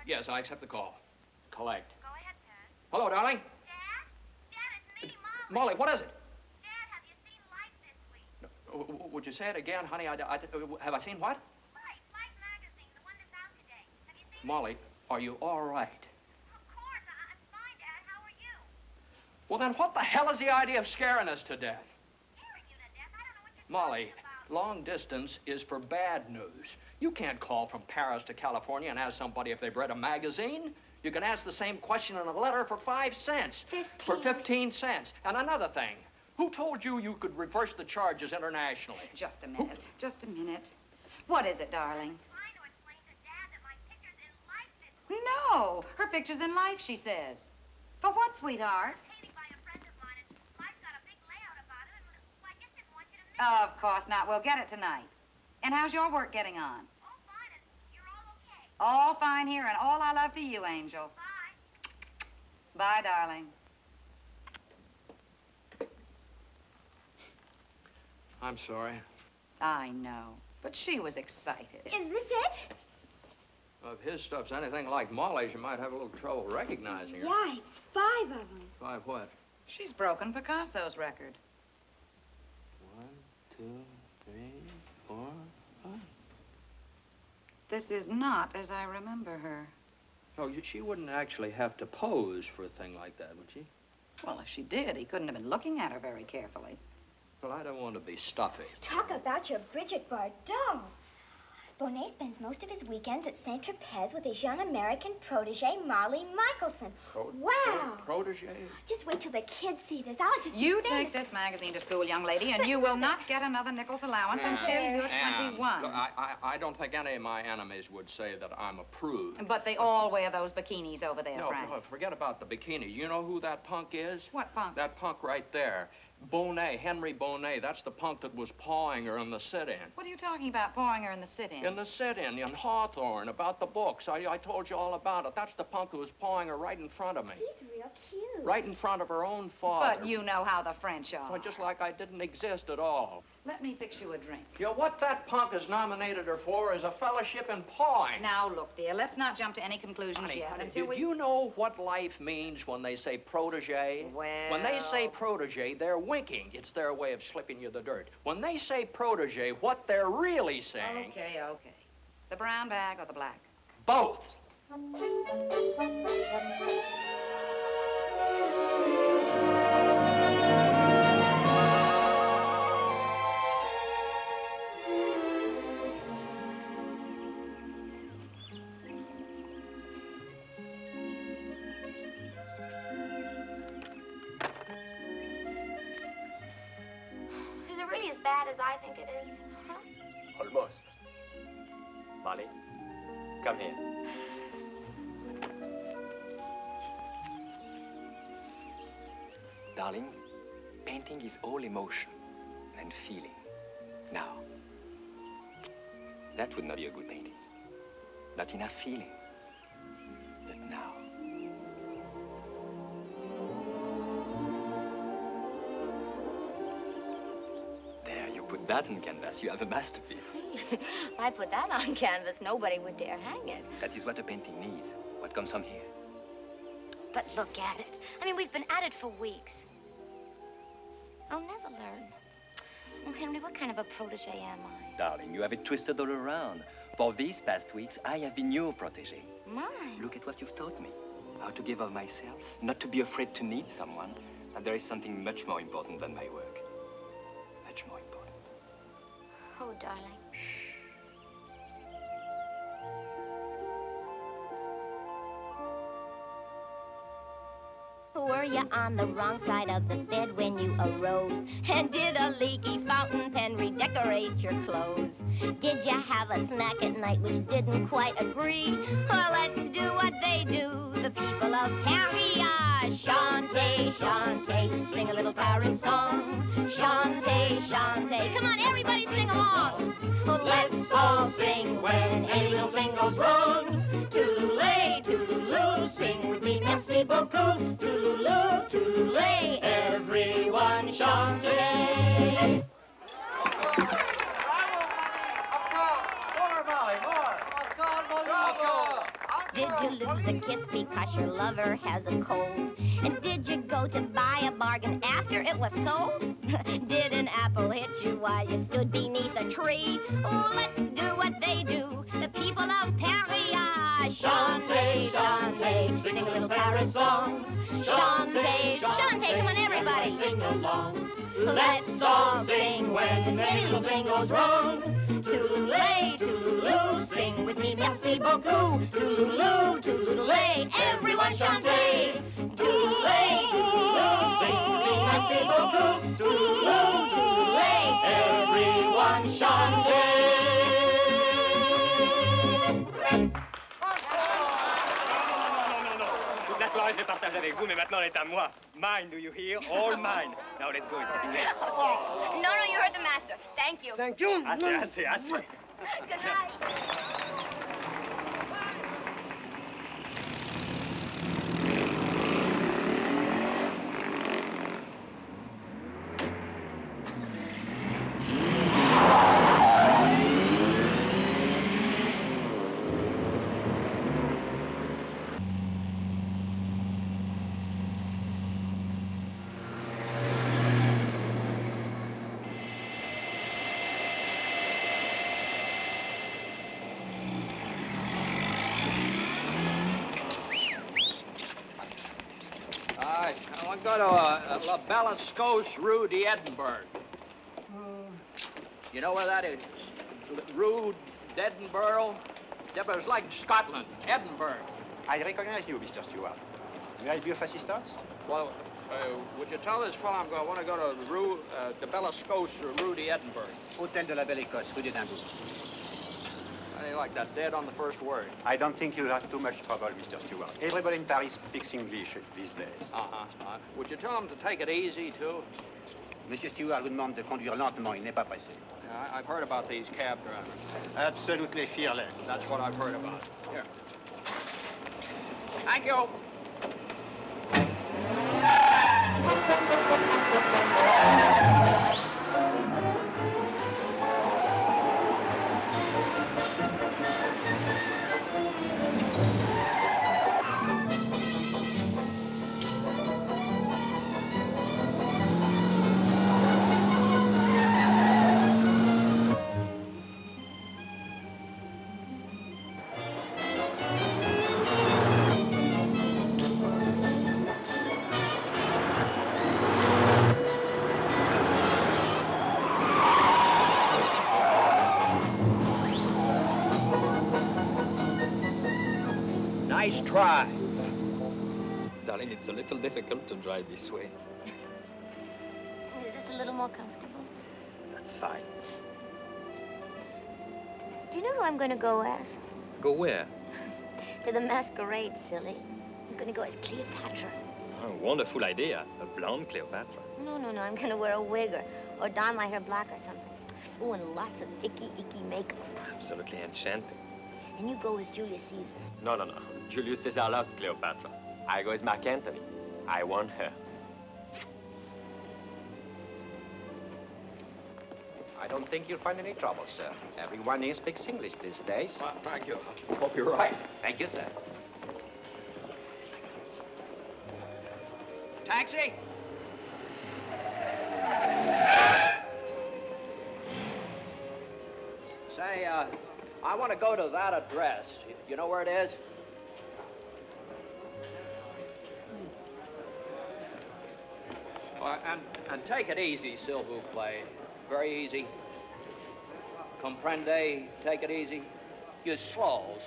Yes, I accept the call. Collect. Go ahead, Paris. Hello, darling. Dad? Dad, it's me, Molly, what is it? Dad, have you seen Life this week? Would you say it again, honey? Have I seen what? Life magazine, the one that's out today. Have you seen Molly, are you all right? Of course, I'm fine, Dad. How are you? Well, then what the hell is the idea of scaring us to death? Scaring you to death? I don't know what you're Molly, long distance is for bad news. You can't call from Paris to California and ask somebody if they've read a magazine. You can ask the same question in a letter for 5 cents. 15. For 15 cents. And another thing, who told you you could reverse the charges internationally? Just a minute, just a minute. What is it, darling? trying to explain to Dad that my picture's in Life this week. No, her picture's in Life, she says. For what, sweetheart? Painting by a friend of mine, and Life's got a big layout about it, and well, I just didn't want you to miss it. Of course not. We'll get it tonight. And how's your work getting on? All fine, and you're all okay. All fine here, and all our love to you, Angel. Bye. Bye, darling. I'm sorry. I know, but she was excited. Is this it? If his stuff's anything like Molly's, you might have a little trouble recognizing her. Yipes, 5 of them. 5 what? She's broken Picasso's record. 1, 2, 3, 4, 5. This is not as I remember her. No, she wouldn't actually have to pose for a thing like that, would she? Well, if she did, he couldn't have been looking at her very carefully. Well, I don't want to be stuffy. Talk about your Bridget Bardot. Bonet spends most of his weekends at Saint-Tropez with his young American protege, Molly Michelson. Wow. Protege? Just wait till the kids see this. I'll just You take this magazine to school, young lady, and you will not get another nickel's allowance until you're 21. Look, I don't think any of my enemies would say that I'm a prude. But they all wear those bikinis over there, Frank. No, forget about the bikinis. You know who that punk is? What punk? That punk right there. Bonet, Henry Bonet. That's the punk that was pawing her in the sit-in. What are you talking about, pouring her in the sit-in? In the sit-in, in Hawthorne, about the books. I told you all about it. That's the punk who was pawing her right in front of me. He's real cute. Right in front of her own father. But you know how the French are. Well, just like I didn't exist at all. Let me fix you a drink. You know, what that punk has nominated her for is a fellowship in pawing. Now, look, dear, let's not jump to any conclusions yet until we... Do you know what life means when they say protege? Well... When they say protege, they're winking. It's their way of slipping you the dirt. When they say protege, what they're really saying... Okay. The brown bag or the black? Both. Is it really as bad as I think it is? Huh? Almost. Molly, come here. Darling, painting is all emotion and feeling. Now, that would not be a good painting. Not enough feeling. But now. There, you put that on canvas, you have a masterpiece. If I put that on canvas, nobody would dare hang it. That is what a painting needs, what comes from here. But look at it. I mean, we've been at it for weeks. I'll never learn. Oh, Henry, what kind of a protege am I? Darling, you have it twisted all around. For these past weeks, I have been your protege. Mine? Look at what you've taught me. How to give of myself, not to be afraid to need someone, and there is something much more important than my work. Much more important. Oh, darling. Shh. you on the wrong side of the bed when you arose? And did a leaky fountain pen redecorate your clothes? Did you have a snack at night which didn't quite agree? Well, let's do what they do, the people of Paris. Chante, chante, sing a little Paris song. Chante, chante, come on, everybody sing along. Let's all sing when any little thing goes wrong. Toodaloo, toodaloo, sing with me, merci beaucoup. Toodaloo, toodaloo, everyone chante. Did you lose a kiss because your lover has a cold? And did you go to buy a bargain after it was sold? Did an apple hit you while you stood beneath a tree? Oh, let's do what they do, the people of Paris. Chante, chante, sing a little Paris song. Chante, chante, come on everybody, sing along. Let's all sing when any little thing goes wrong. Toodaloo, toodaloo, sing with me, merci beaucoup. Toodaloo, toodaloo, everyone chante. Toodaloo, toodaloo, sing with me, merci beaucoup. Toodaloo, toodaloo, everyone chante. Toute la soirée, je vais partager avec vous, mais maintenant, elle est à moi. Mine, do you hear? All mine. Now, let's go. It's getting late. No, you heard the master. Thank you. Thank you. Assez. Good night. I want to go to La Bellascos Rue d'Edinburgh. You know where that is? Rue d'Edinburgh? It's like Scotland, Edinburgh. I recognize you, Mr. Stewart. May I be of assistance? Well, would you tell this fellow I want to go to Rue de Bellascos Rue d'Edinburgh? Hôtel de la Belle Écosse, Rue d'Edimbourg. How do you like that? Dead on the first word. I don't think you'll have too much trouble, Mr. Stewart. Everybody in Paris speaks English these days. Would you tell him to take it easy, too? Monsieur Stewart vous demande de conduire lentement. Il n'est pas pressé. Yeah, I've heard about these cab drivers. Absolutely fearless. That's what I've heard about. Here. Thank you. Nice try. Darling, it's a little difficult to drive this way. Is this a little more comfortable? That's fine. Do you know who I'm going to go as? Go where? To the masquerade, silly. I'm going to go as Cleopatra. Oh, wonderful idea. A blonde Cleopatra. No. I'm going to wear a wig or dye my hair black or something. Oh, and lots of icky makeup. Absolutely enchanting. And you go as Julius Caesar. No. Julius Caesar loves Cleopatra. I go as Mark Antony. I want her. I don't think you'll find any trouble, sir. Everyone here speaks English these days. Well, thank you. Hope you're right. Thank you, sir. Taxi? Say, I want to go to that address. You know where it is? And take it easy, s'il vous plaît. Very easy. Comprende? Take it easy. You're slow.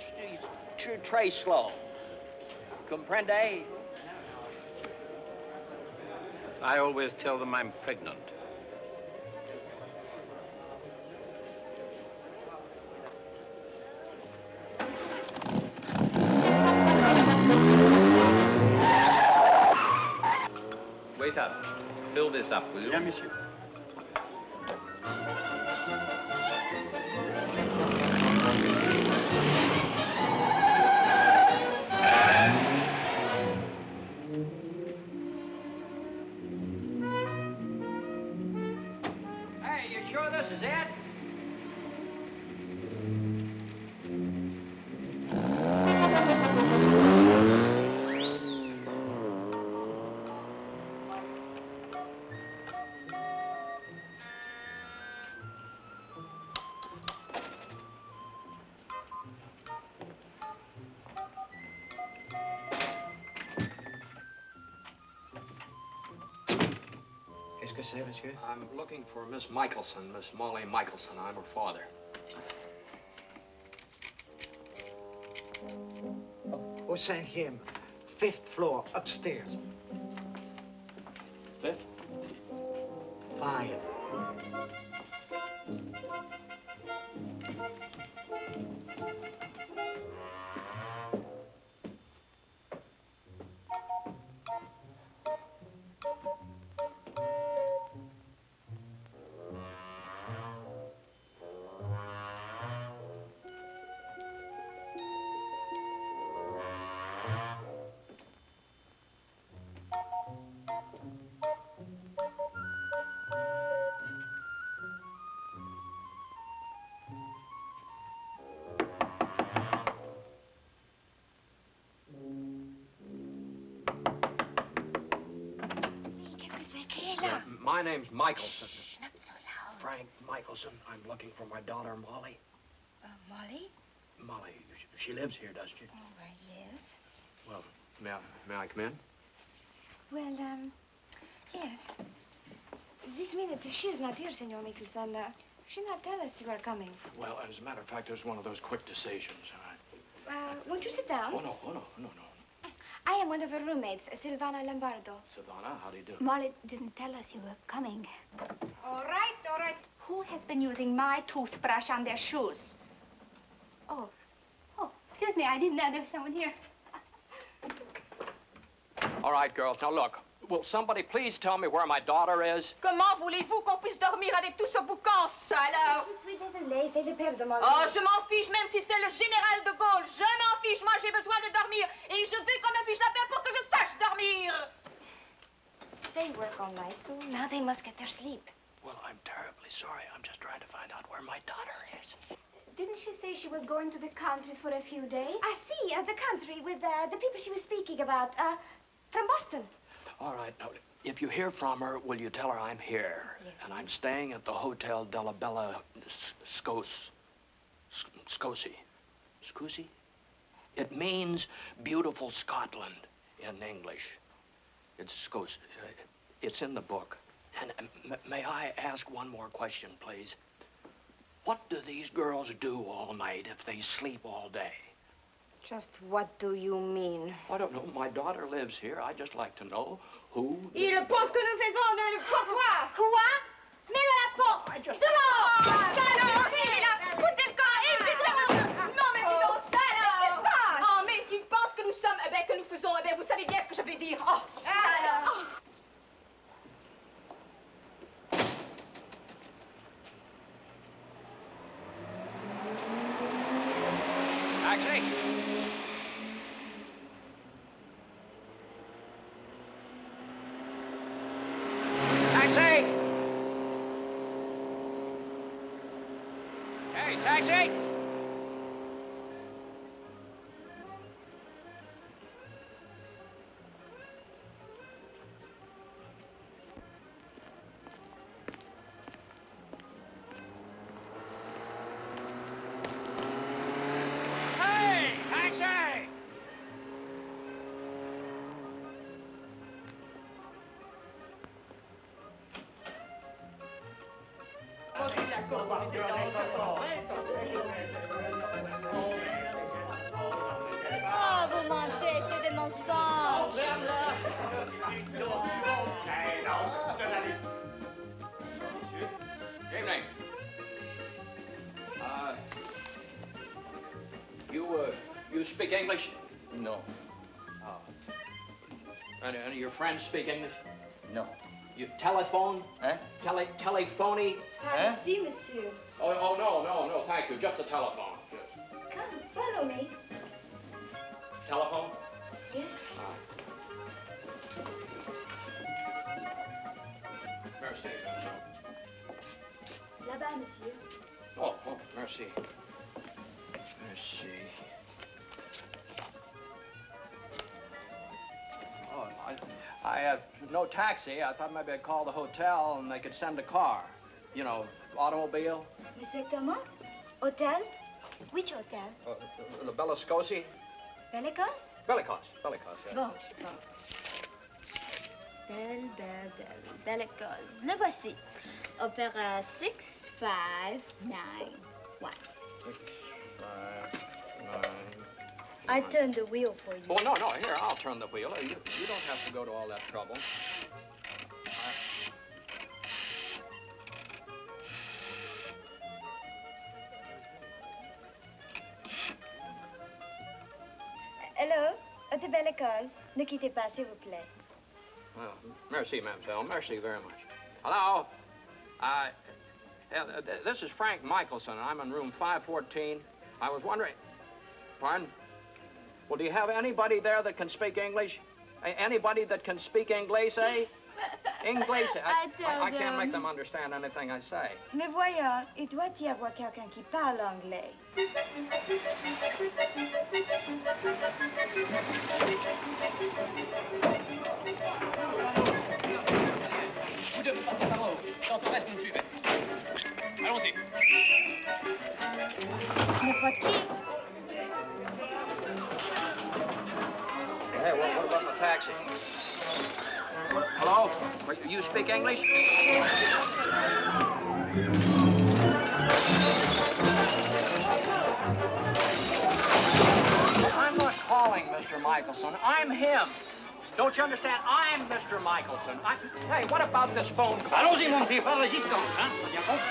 Très slow. Comprende? I always tell them I'm pregnant. Wait up. Fill this up, will you? Bien, monsieur. Hey, you sure this is it? Qu'est-ce que c'est, monsieur? I'm looking for Miss Michelson, Miss Molly Michelson. I'm her father. Au 5e, 5th floor, upstairs. 5th? 5. My name's Michelson. Shh, not so loud. Frank Michelson. I'm looking for my daughter, Molly. Molly? Molly, she lives here, doesn't she? Oh, yes. Well, may I come in? Well, yes. This minute, she's not here, Senor Michelson. She not tell us you are coming. Well, as a matter of fact, there's one of those quick decisions. Won't you sit down? Oh, no. I am one of her roommates, Silvana Lombardo. Savannah, how do you do? Molly didn't tell us you were coming. All right. Who has been using my toothbrush on their shoes? Oh, excuse me, I didn't know there was someone here. All right, girls, now look. Will somebody please tell me where my daughter is? Comment voulez-vous qu'on puisse dormir avec tout ce boucan, ça, alors? Je suis désolée, c'est le père de Molly. Oh, je m'en fiche, même si c'est le général de Gaulle. Je m'en fiche. Moi, j'ai besoin de dormir. Et je veux qu'on me fiche la paix pour que je sache dormir. They work all night, so now they must get their sleep. Well, I'm terribly sorry. I'm just trying to find out where my daughter is. Didn't she say she was going to the country for a few days? I see, the country with the people she was speaking about, from Boston. All right, now, if you hear from her, will you tell her I'm here? Yes. And I'm staying at the Hotel Della Bella Scosi. Scosi? It means beautiful Scotland in English. It's Scosi. It's in the book. And may I ask one more question, please? What do these girls do all night if they sleep all day? Just what do you mean? I don't know. My daughter lives here. I'd just like to know who... Il pense que nous faisons le trottoir. Quoi? Mets-le à la porte. Dehors! Salope! Foutez le camp et faites-le, monsieur! Non, mais dis donc, salope! Qu'est-ce qui se passe? Oh, mais il pense que nous sommes... que nous faisons... vous savez bien ce que je vais dire. Oh, salope! Taxi! Taxi! Hey, taxi! Hey, taxi! Oh, vous mentez, c'est des mensonges. You speak English? No. Oh. And your friends speak English? No. You telephone? Eh? Telephony? Si, monsieur. Oh, no, thank you. Just the telephone. Yes. Come, follow me. Telephone? Yes. Merci. Là-bas, monsieur. Oh, merci. Merci. Oh, I have no taxi. I thought maybe I'd call the hotel and they could send a car. You know, automobile. Monsieur Thomas? Hotel? Which hotel? The Bellascosi? Bellicose? Bellicose, yes. Bon. Bellicose. Le voici. Opéra 6591. 6, 5, 9. I turn the wheel for you. Oh, no, here, I'll turn the wheel. You don't have to go to all that trouble. Hello, Hôtel Bellicose. Ne quittez pas, s'il vous plaît. Well, merci, mademoiselle. Merci very much. Hello? This is Frank Michelson. I'm in room 514. I was wondering... Pardon? Well, do you have anybody there that can speak English? Anybody that can speak English, eh? English. I can't make them understand anything I say. Mais voyons, il doit y avoir quelqu'un qui parle anglais. Vous deux, passez par en haut. Quand on reste, vous me suivez. Allons-y. N'importe qui. Hey, what about the taxi? Hello? You speak English? I'm not calling Mr. Michelson. I'm him. Don't you understand? I'm Mr. Michelson. Hey, what about this phone call? Allons-y, mon petit, pas de résistance, hein? Bien compris.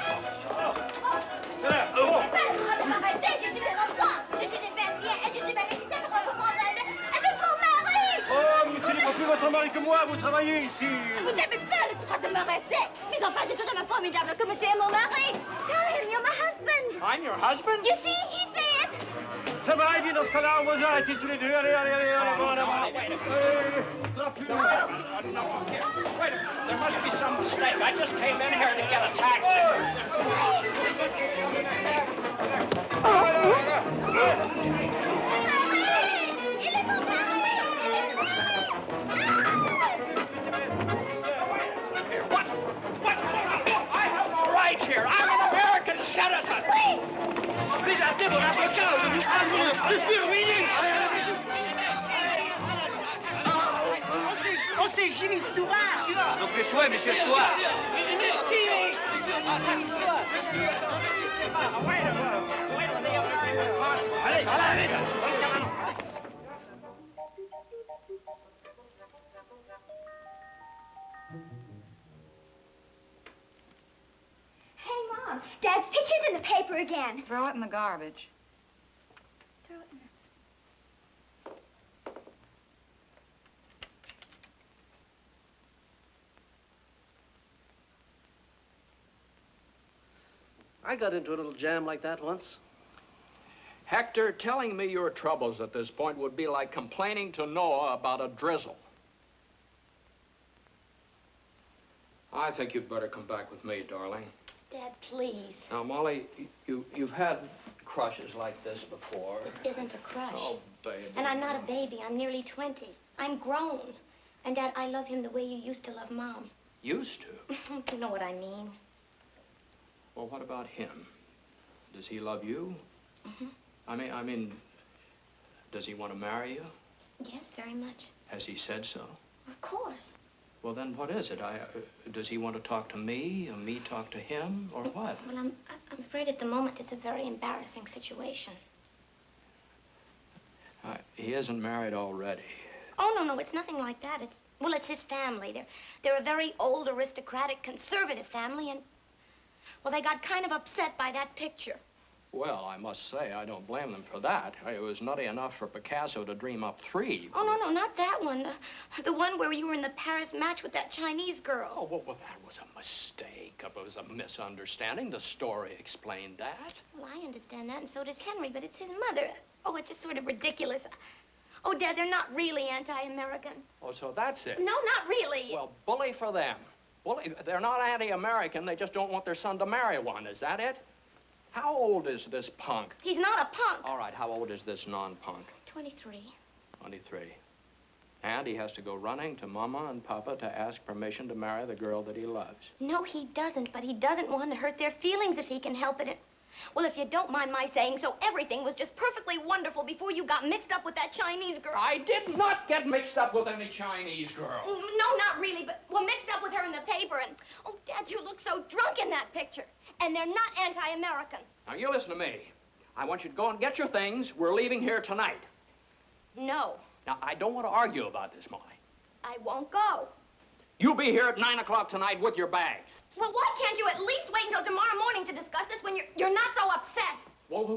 Arrêtez, je suis une enfant. Je suis une femme bien et je devais résister pour reprendre avec mon mari. Oh, mais ce n'est pas plus votre mari que moi, vous travaillez ici. Vous n'avez pas le droit de m'arrêter. Mais enfin, c'est tout à fait formidable que monsieur est mon mari. Tell him you're my husband. I'm your husband? You see, he said. Ça va, et bien dans ce cas-là, on va arrêter tous les deux. Allez, bon, Wait a minute. There must be some mistake. I just came in here to get a taxi. What's going on? I have no right here. I'm an American citizen. Please, attendez, mon avocat, je suis ruiné. Oh, c'est Jimmy Stewart. Donc le souhait, monsieur Stewart. Allez, allez. Hey, Mom, Dad's picture's in the paper again. Throw it in the garbage. Throw it in the... I got into a little jam like that once. Hector, telling me your troubles at this point would be like complaining to Noah about a drizzle. I think you'd better come back with me, darling. Dad, please. Now, Molly, you've had crushes like this before. This isn't a crush. Oh, baby. And I'm not a baby. I'm nearly 20. I'm grown. And, Dad, I love him the way you used to love Mom. Used to? You know what I mean. Well, what about him? Does he love you? Mm-hmm. I mean, does he want to marry you? Yes, very much. Has he said so? Of course. Well, then what is it? Does he want to talk to me, or me talk to him, or what? Well, I'm afraid at the moment it's a very embarrassing situation. He isn't married already. Oh, no, it's nothing like that. It's his family. They're a very old, aristocratic, conservative family, and, well, they got kind of upset by that picture. Well, I must say, I don't blame them for that. It was nutty enough for Picasso to dream up 3. Oh, no, not that one. The one where you were in the Paris match with that Chinese girl. Oh, well, that was a mistake. It was a misunderstanding. The story explained that. Well, I understand that, and so does Henry, but it's his mother. Oh, it's just sort of ridiculous. Oh, Dad, they're not really anti-American. Oh, so that's it. No, not really. Well, bully for them. Bully. They're not anti-American. They just don't want their son to marry one. Is that it? How old is this punk? He's not a punk. All right, how old is this non-punk? 23. 23. And he has to go running to Mama and Papa to ask permission to marry the girl that he loves. No, he doesn't, but he doesn't want to hurt their feelings if he can help it. Well, if you don't mind my saying so, everything was just perfectly wonderful before you got mixed up with that Chinese girl. I did not get mixed up with any Chinese girl. No, not really, but, well, mixed up with her in the paper, and, oh, Dad, you look so drunk in that picture. And they're not anti-American. Now, you listen to me. I want you to go and get your things. We're leaving here tonight. No. Now, I don't want to argue about this, Molly. I won't go. You'll be here at 9 o'clock tonight with your bags. Well, why can't you at least wait until tomorrow morning to discuss this when you're not so upset? Well,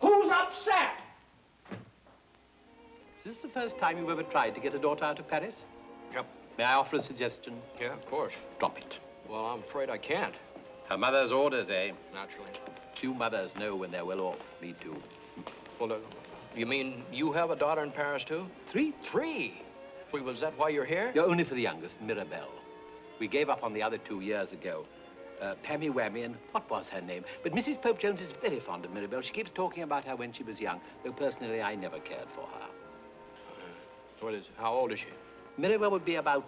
who's upset? Is this the first time you've ever tried to get a daughter out of Paris? Yep. May I offer a suggestion? Yeah, of course. Drop it. Well, I'm afraid I can't. Her mother's orders, eh? Naturally. Few mothers know when they're well off. Me too. Well, you mean you have a daughter in Paris, too? 3. 3? Well, was that why you're here? You're only for the youngest, Mirabelle. We gave up on the other 2 years ago. Pammy Whammy and what was her name? But Mrs. Pope Jones is very fond of Mirabelle. She keeps talking about her when she was young, though personally I never cared for her. How old is she? Mirabelle would be about,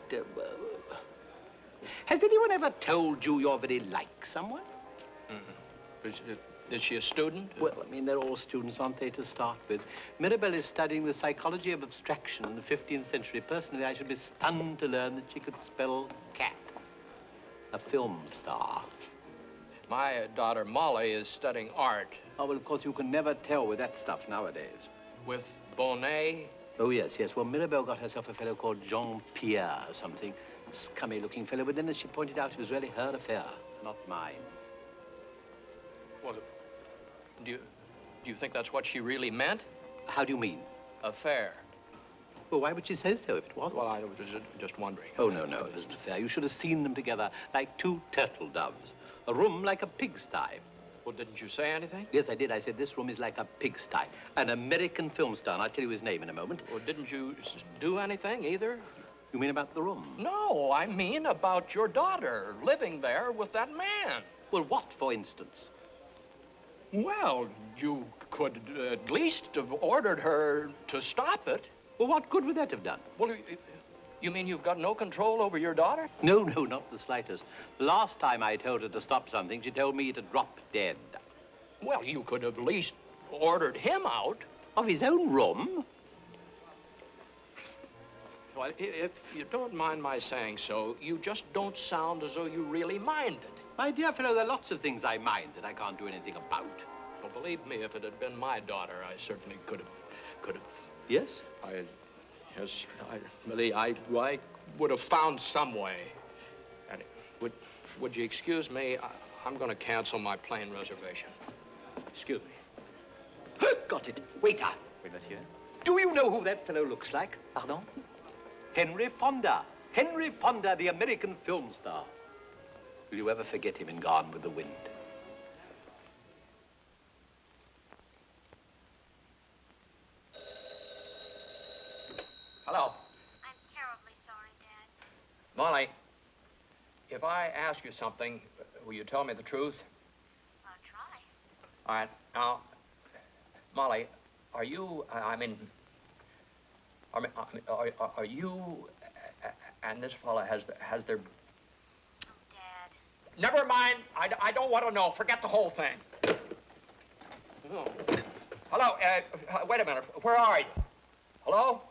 has anyone ever told you you're very like someone? Mm-hmm. Is she a student? Well, I mean, they're all students, aren't they, to start with? Mirabelle is studying the psychology of abstraction in the 15th century. Personally, I should be stunned to learn that she could spell cat. A film star. My daughter, Molly, is studying art. Oh, well, of course, you can never tell with that stuff nowadays. With Bonnet? Oh, yes. Well, Mirabelle got herself a fellow called Jean-Pierre or something. Scummy-looking fellow, but then, as she pointed out, it was really her affair, not mine. Well, do you think that's what she really meant? How do you mean? Affair. Well, why would she say so if it wasn't? Well, I was just wondering. Oh, no, it isn't fair. You should have seen them together like 2 turtle doves. A room like a pigsty. Well, didn't you say anything? Yes, I did. I said this room is like a pigsty. An American film star, and I'll tell you his name in a moment. Well, didn't you do anything either? You mean about the room? No, I mean about your daughter living there with that man. Well, what, for instance? Well, you could at least have ordered her to stop it. Well, what good would that have done? Well, you mean you've got no control over your daughter? No, not the slightest. Last time I told her to stop something, she told me to drop dead. Well, you could have at least ordered him out. Of his own room? Well, if you don't mind my saying so, you just don't sound as though you really minded. My dear fellow, there are lots of things I mind that I can't do anything about. Well, believe me, if it had been my daughter, I certainly could have. Yes? I would have found some way. And would you excuse me? I'm going to cancel my plane reservation. Excuse me. Got it. Waiter. Oui, monsieur. Do you know who that fellow looks like? Pardon? Henry Fonda. Henry Fonda, the American film star. Will you ever forget him in Gone with the Wind? Hello. I'm terribly sorry, Dad. Molly, if I ask you something, will you tell me the truth? I'll try. All right. Now, Molly, are you, are you, and this fella has their... Oh, Dad. Never mind. I don't want to know. Forget the whole thing. Oh. Hello. Wait a minute. Where are you? Hello?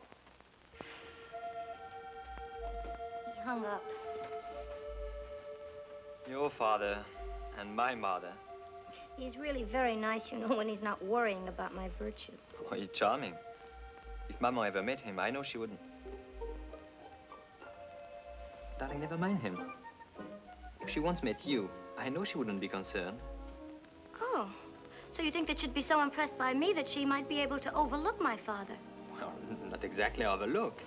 He hung up. Your father and my mother. He's really very nice, you know, when he's not worrying about my virtue. Oh, he's charming. If Maman ever met him, I know she wouldn't. Darling, never mind him. If she once met you, I know she wouldn't be concerned. Oh. Oh, so you think that she'd be so impressed by me that she might be able to overlook my father? Well, not exactly overlook.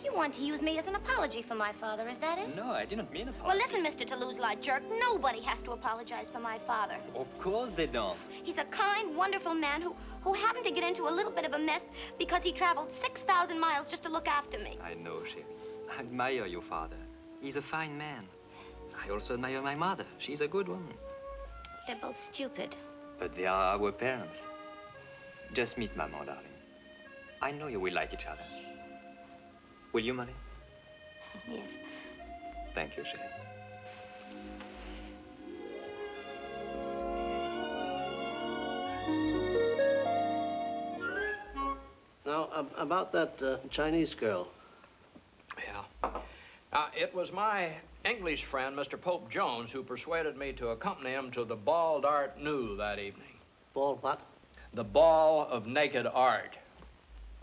You want to use me as an apology for my father, is that it? No, I didn't mean Well, apology. listen, Mr. Toulouse-Lot jerk, nobody has to apologize for my father. Of course they don't. He's a kind, wonderful man who happened to get into a little bit of a mess because he traveled 6,000 miles just to look after me. I know, Chérie. I admire your father. He's a fine man. I also admire my mother. She's a good woman. They're both stupid. But they are our parents. Just meet Maman, darling. I know you will like each other. Will you, Marie? Yes. Thank you, Chérie. Now, about that Chinese girl. Yeah. It was my English friend, Mr. Pope Jones, who persuaded me to accompany him to the Bal d'Art Nu that evening. Ball what? The Ball of Naked Art.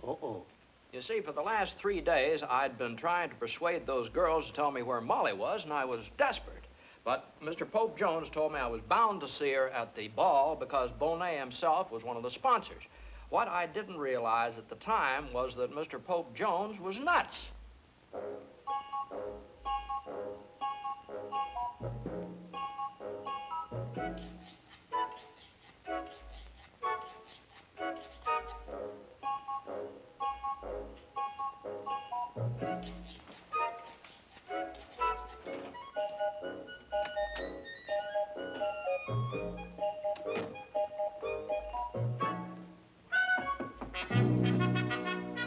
Uh-oh. You see, for the last 3 days, I'd been trying to persuade those girls to tell me where Molly was, and I was desperate. But Mr. Pope Jones told me I was bound to see her at the ball because Bonet himself was one of the sponsors. What I didn't realize at the time was that Mr. Pope Jones was nuts.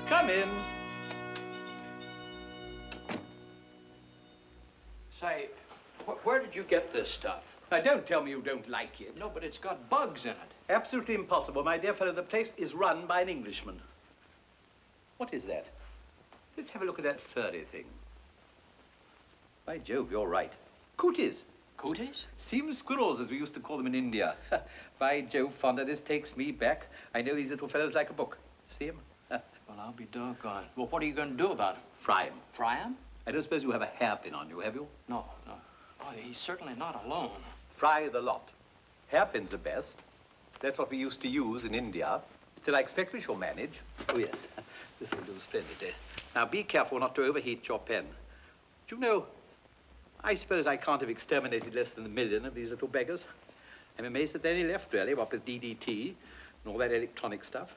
Come in. Say, where did you get this stuff? Now, don't tell me you don't like it. No, but it's got bugs in it. Absolutely impossible, my dear fellow. The place is run by an Englishman. What is that? Let's have a look at that furry thing. By Jove, you're right. Cooties. Cooties? Seam squirrels, as we used to call them in India. By Jove, Fonda, this takes me back. I know these little fellows like a book. See him? Well, I'll be doggone. Well, what are you going to do about him? Fry him. Fry him? I don't suppose you have a hairpin on you, have you? No, no. Oh, he's certainly not alone. Fry the lot. Hairpins are best. That's what we used to use in India. Still, I expect we shall manage. Oh, yes. This will do splendidly. Now, be careful not to overheat your pen. Do you know, I suppose I can't have exterminated less than 1 million of these little beggars. I'm amazed that there are any left, really, what with DDT and all that electronic stuff.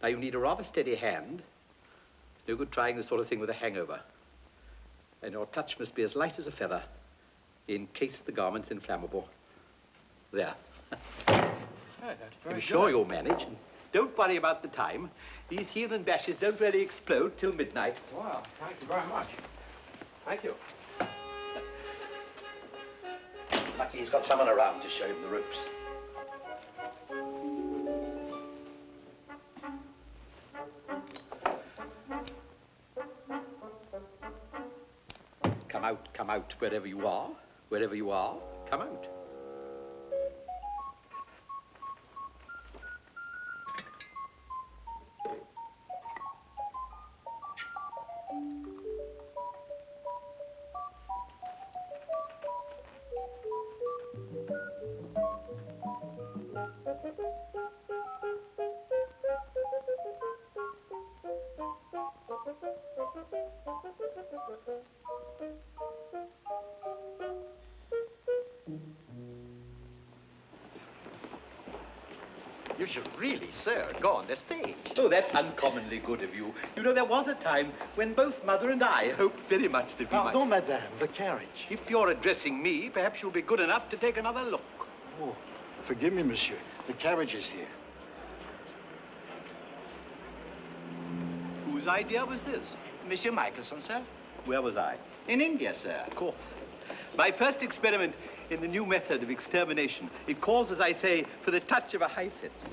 Now, you need a rather steady hand. No good trying this sort of thing with a hangover. And your touch must be as light as a feather, in case the garment's inflammable. There. Hey, that's very I'm good. sure you'll manage. Don't worry about the time. These heathen bashes don't really explode till midnight. Well, thank you very much. Thank you. Lucky he's got someone around to show him the ropes. Come out, wherever you are, come out. You should really, sir, go on the stage. Oh, that's uncommonly good of you. You know, there was a time when both Mother and I hoped very much that we might... Pardon, madame, the carriage. If you're addressing me, perhaps you'll be good enough to take another look. Oh, forgive me, monsieur. The carriage is here. Whose idea was this? Monsieur Michelson, sir. Where was I? In India, sir. Of course. My first experiment in the new method of extermination. It calls, as I say, for the touch of a Heifetz.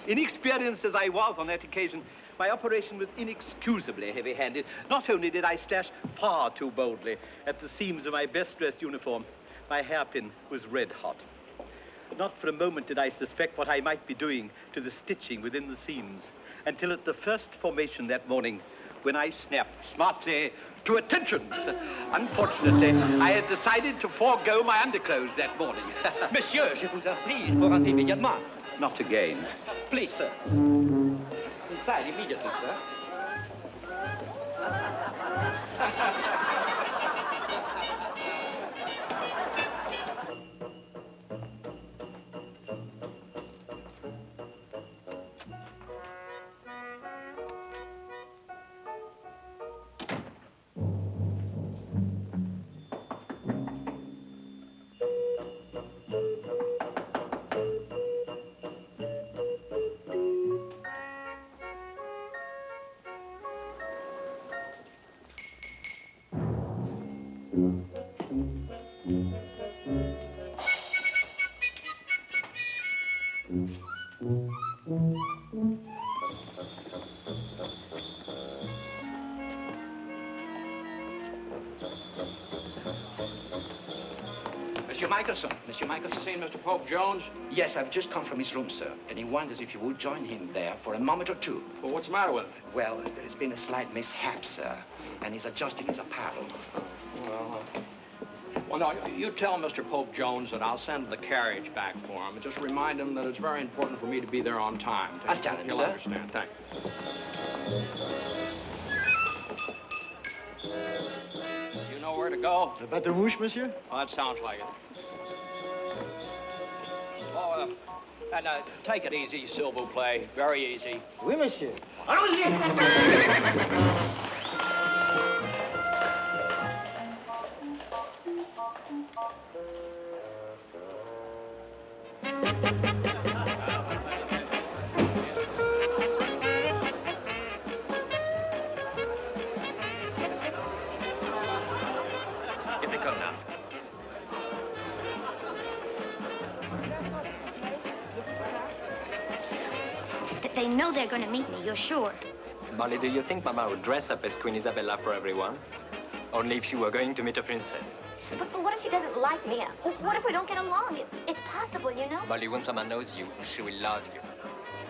Inexperienced as I was on that occasion, my operation was inexcusably heavy-handed. Not only did I slash far too boldly at the seams of my best-dressed uniform, my hairpin was red-hot. Not for a moment did I suspect what I might be doing to the stitching within the seams, until at the first formation that morning, when I snapped smartly to attention. Unfortunately, I had decided to forego my underclothes that morning. Monsieur, je vous en prie, il faut rentrer immédiatement. Not again. Please, sir. Inside immediately, sir. Monsieur Michelson. Monsieur Michelson. Seen Mr. Pope Jones? Yes, I've just come from his room, sir. And he wonders if you would join him there for a moment or two. Well, what's the matter with him? Well, there's been a slight mishap, sir. And he's adjusting his apparel. Well, no, you tell Mr. Pope Jones that I'll send the carriage back for him. And just remind him that it's very important for me to be there on time. I'll tell him, He'll sir. understand. Thank you. You know where to go? The bateau mouche, monsieur? Oh, that sounds like it. Oh, and take it easy, s'il vous plaît. Very easy. Oui, monsieur. Allons-y! Here they come now. They know they're going to meet me, you're sure? Molly, do you think Mama would dress up as Queen Isabella for everyone? Only if she were going to meet a princess. But what if she doesn't like me? What if we don't get along? It's possible, you know? Molly, when someone knows you, she will love you.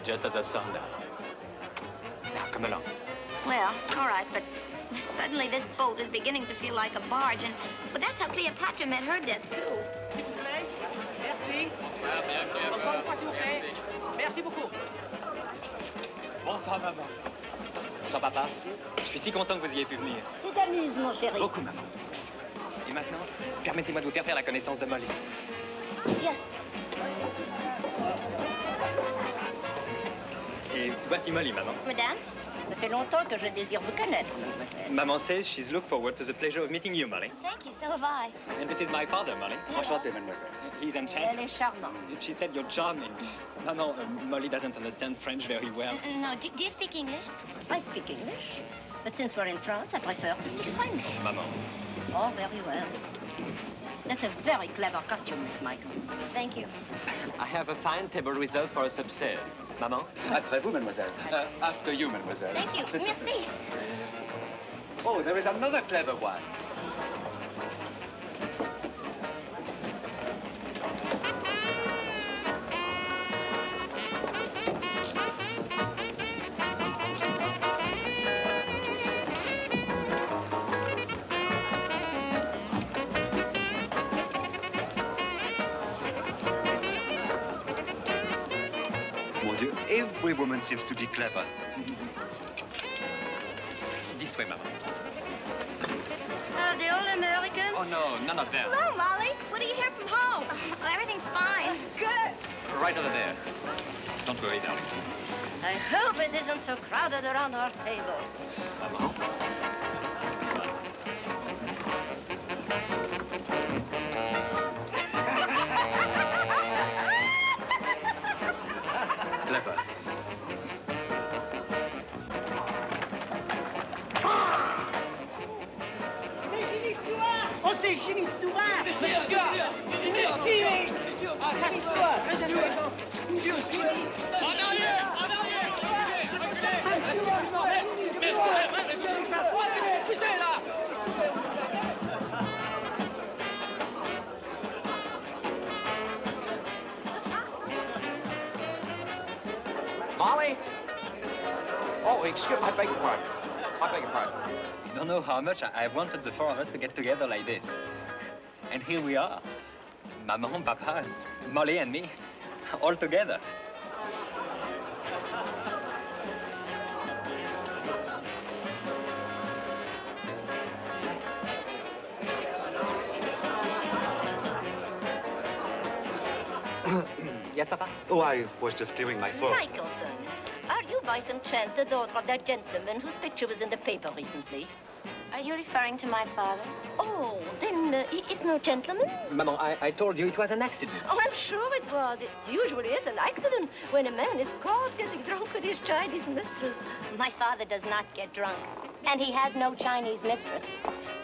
Just as a son does. Now, come along. Well, all right, but suddenly this boat is beginning to feel like a barge, but that's how Cleopatra met her death, too. S'il vous plaît. Merci. Encore une fois, s'il vous plaît. Merci beaucoup. Bonsoir, maman. Bonsoir, papa. Je suis si content que vous ayez pu venir. Tu t'amuses, mon chéri. Beaucoup, maman. Et maintenant, permettez-moi de vous faire la connaissance de Molly. Viens. Et voici Molly, maman. Madame, ça fait longtemps que je désire vous connaître, mademoiselle. Maman says she's looked forward to the pleasure of meeting you, Molly. Thank you, so have I. And this is my father, Molly. Enchanté, mademoiselle. He's Elle enchanted. est charmante. She said you're charming. Maman, Molly doesn't understand French very well. No, do you speak English? I speak English. But since we're in France, I prefer to speak French. Maman. Oh, very well. That's a very clever costume, Miss Michaels. Thank you. I have a fine table reserved for us upstairs. Maman? Après vous, mademoiselle. After you, mademoiselle. Thank you. Merci. Oh, there is another clever one. Mon Dieu, every woman seems to be clever. This way, Maman. The old Americans? Oh, no, none of them. Hello, Molly. What do you hear from home? Everything's fine. Good. Right over there. Don't worry, darling. I hope it isn't so crowded around our table. Maman? Clever. Oh, c'est Jimmy Stewart! Monsieur! Casse-toi! Très intéressant! Monsieur, suivez! En arrière! En arrière! Poussez, là! Molly? Oh, excuse me, I beg your pardon. I beg your pardon. You don't know how much I've wanted the four of us to get together like this. And here we are. Maman, Papa, Molly and me, all together. Yes, Papa? Oh, I was just clearing my throat. Michelson, are you by some chance the daughter of that gentleman whose picture was in the paper recently? Are you referring to my father? Oh, then he is no gentleman? Maman, I told you it was an accident. Oh, I'm sure it was. It usually is an accident when a man is caught getting drunk with his Chinese mistress. My father does not get drunk, and he has no Chinese mistress.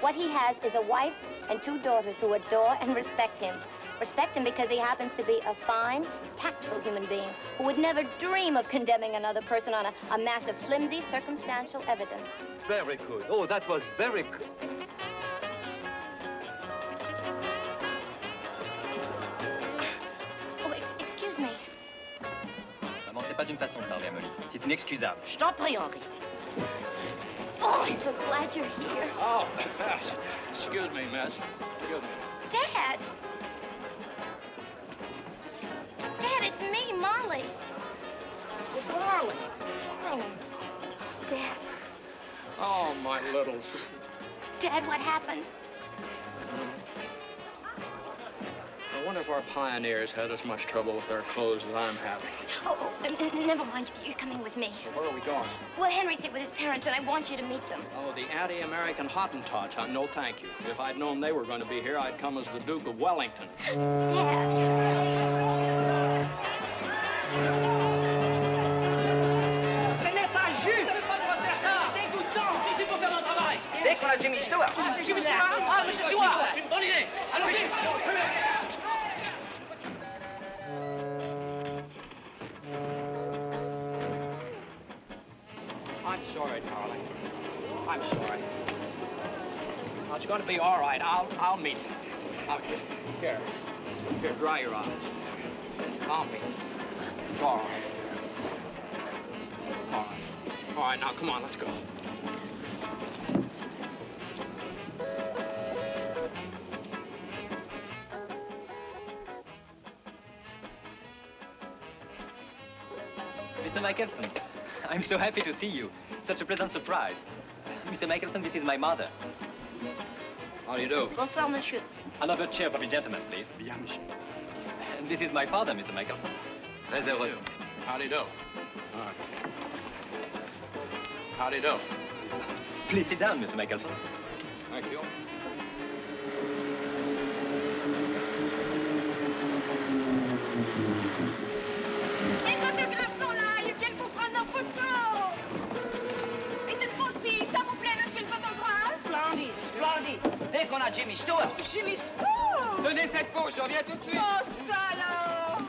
What he has is a wife and 2 daughters who adore and respect him. Respect him because he happens to be a fine, tactful human being who would never dream of condemning another person on a mass of flimsy circumstantial evidence. Very good. Oh, that was very good. Oh, excuse me. Maman, ce n'est pas une façon de parler à Molly. C'est inexcusable. Je t'en prie, Henri. Oh, I'm so glad you're here. Oh, yes. Excuse me, miss. Excuse me. Dad! Dad, it's me, Molly. Oh, darling. Oh, Dad. Oh, my little... Dad, what happened? I wonder if our pioneers had as much trouble with their clothes as I'm having. Oh, never mind. You're coming with me. Well, where are we going? Well, Henry's here with his parents, and I want you to meet them. Oh, the anti-American Hottentots. No, thank you. If I'd known they were going to be here, I'd come as the Duke of Wellington. Ce n'est pas juste! C'est pas le droit de faire ça! C'est dégoûtant! C'est ici pour faire mon travail! Dès qu'on a Jimmy Stewart. Ah, c'est Jimmy Stewart! Ah, monsieur Stewart! C'est une bonne idée! Allons-y! I'm sorry, darling. I'm sorry. Now, it's going to be all right. I'll meet you. Here. Here, dry your eyes. I'll meet you. It's all right. All right. All right, now, come on, let's go. Mr. Michelson, I'm so happy to see you. Such a pleasant surprise. Mr. Michelson, this is my mother. How do you do? Bonsoir, monsieur. Another chair for the gentleman, please. Bien, monsieur. And this is my father, Mr. Michelson. Très heureux. How do you do? All right. How do you do? Please sit down, Mr. Michelson. Thank you. Les photographes sont là, ils viennent pour prendre nos photos. Et cette fois-ci, ça vous plaît, monsieur le photographe? Splendide, splendide. Dès qu'on a Jimmy Stewart. Jimmy Stewart! Donnez cette pause, je reviens tout de suite! Oh, salaud!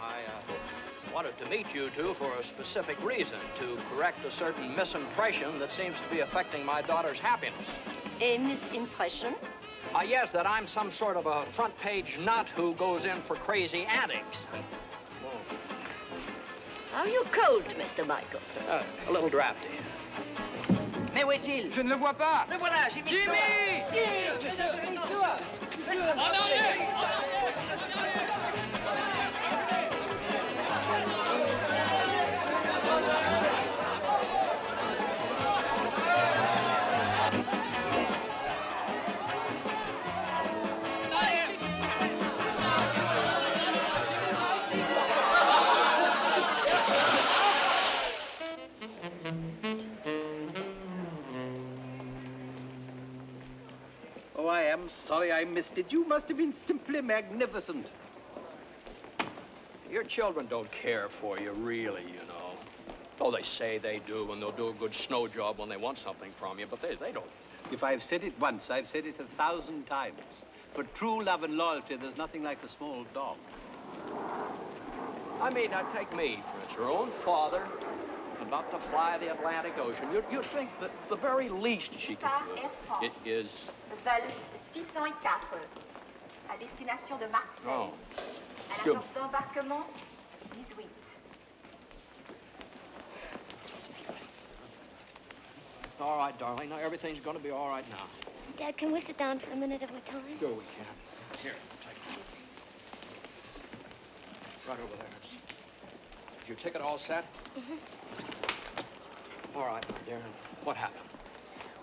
I wanted to meet you two for a specific reason, to correct a certain misimpression that seems to be affecting my daughter's happiness. A misimpression? Yes, that I'm some sort of a front-page nut who goes in for crazy antics. Are you cold, Mr. Michelson? A little drafty. Mais où est-il? Je ne le vois pas! Le voilà, Jimmy Stewart. Jimmy! Jimmy Stewart. Oh, I am sorry I missed it. You must have been simply magnificent. Your children don't care for you, really, you know. Oh, they say they do, and they'll do a good snow job when they want something from you, but they don't. If I've said it once, I've said it 1,000 times. For true love and loyalty, there's nothing like the small dog. I mean, now take me, for instance, your own father, about to fly the Atlantic Ocean. You'd think that the very least she could do it is... Vol 604, à destination de Marseille. Oh. À la Good. porte d'embarquement 18. All right, darling. Now, everything's going to be all right now. Dad, can we sit down for a minute at a time? Sure we can. Here, take it. Right over there. Is your ticket all set? Mm-hmm. All right, my dear. What happened?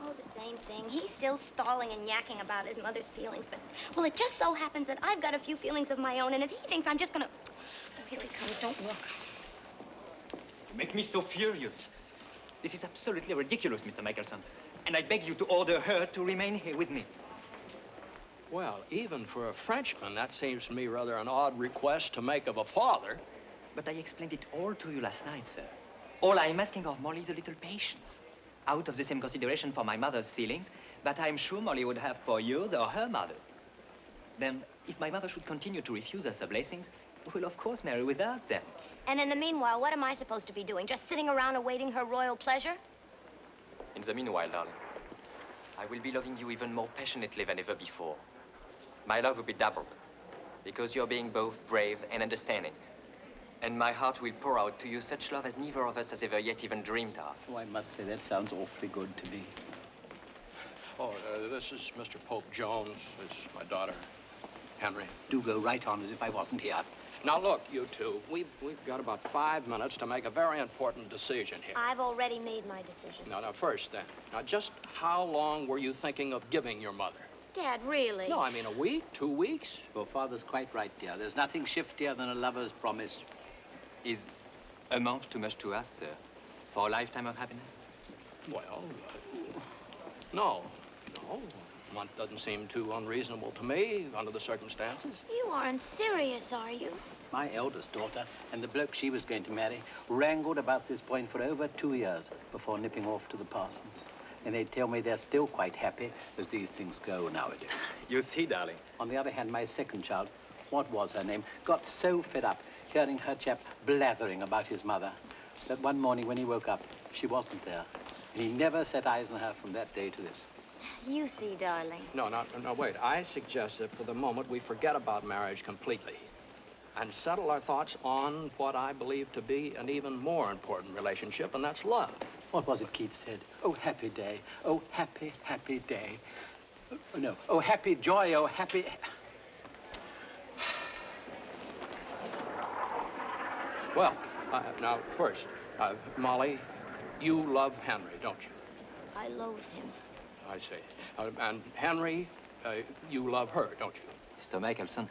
Oh, the same thing. He's still stalling and yakking about his mother's feelings, but, well, it just so happens that I've got a few feelings of my own, and if he thinks I'm just gonna... Oh, here he comes. Don't look. You make me so furious. This is absolutely ridiculous, Mr. Michelson. And I beg you to order her to remain here with me. Well, even for a Frenchman, that seems to me rather an odd request to make of a father. But I explained it all to you last night, sir. All I'm asking of Molly is a little patience. Out of the same consideration for my mother's feelings that I'm sure Molly would have for yours or her mother's. Then, if my mother should continue to refuse us her blessings, we'll of course marry without them. And in the meanwhile, what am I supposed to be doing? Just sitting around awaiting her royal pleasure? In the meanwhile, darling, I will be loving you even more passionately than ever before. My love will be doubled, because you're being both brave and understanding. And my heart will pour out to you such love as neither of us has ever yet even dreamed of. Oh, I must say, that sounds awfully good to me. Oh, this is Mr. Pope Jones. It's my daughter, Henry. Do go right on as if I wasn't here. Now, look, you two, we've got about 5 minutes to make a very important decision here. I've already made my decision. Now, first, then. Now, just how long were you thinking of giving your mother? Dad, really? No, I mean a week, 2 weeks? Your father's quite right, dear. There's nothing shiftier than a lover's promise. Is a month too much to ask, sir, for a lifetime of happiness? Well, no. A month doesn't seem too unreasonable to me under the circumstances. You aren't serious, are you? My eldest daughter and the bloke she was going to marry wrangled about this point for over 2 years before nipping off to the parson. And they tell me they're still quite happy as these things go nowadays. You see, darling. On the other hand, my second child, what was her name, got so fed up hearing her chap blathering about his mother that one morning when he woke up, she wasn't there. And he never set eyes on her from that day to this. You see, darling. No, wait. I suggest that for the moment we forget about marriage completely and settle our thoughts on what I believe to be an even more important relationship, and that's love. What was it Keats said? Oh, happy day. Oh, happy, happy day. Oh, no. Oh, happy joy. Oh, happy... Well, now, first, Molly, you love Henry, don't you? I loathe him. I see. And Henry, you love her, don't you? Mr. Michelson,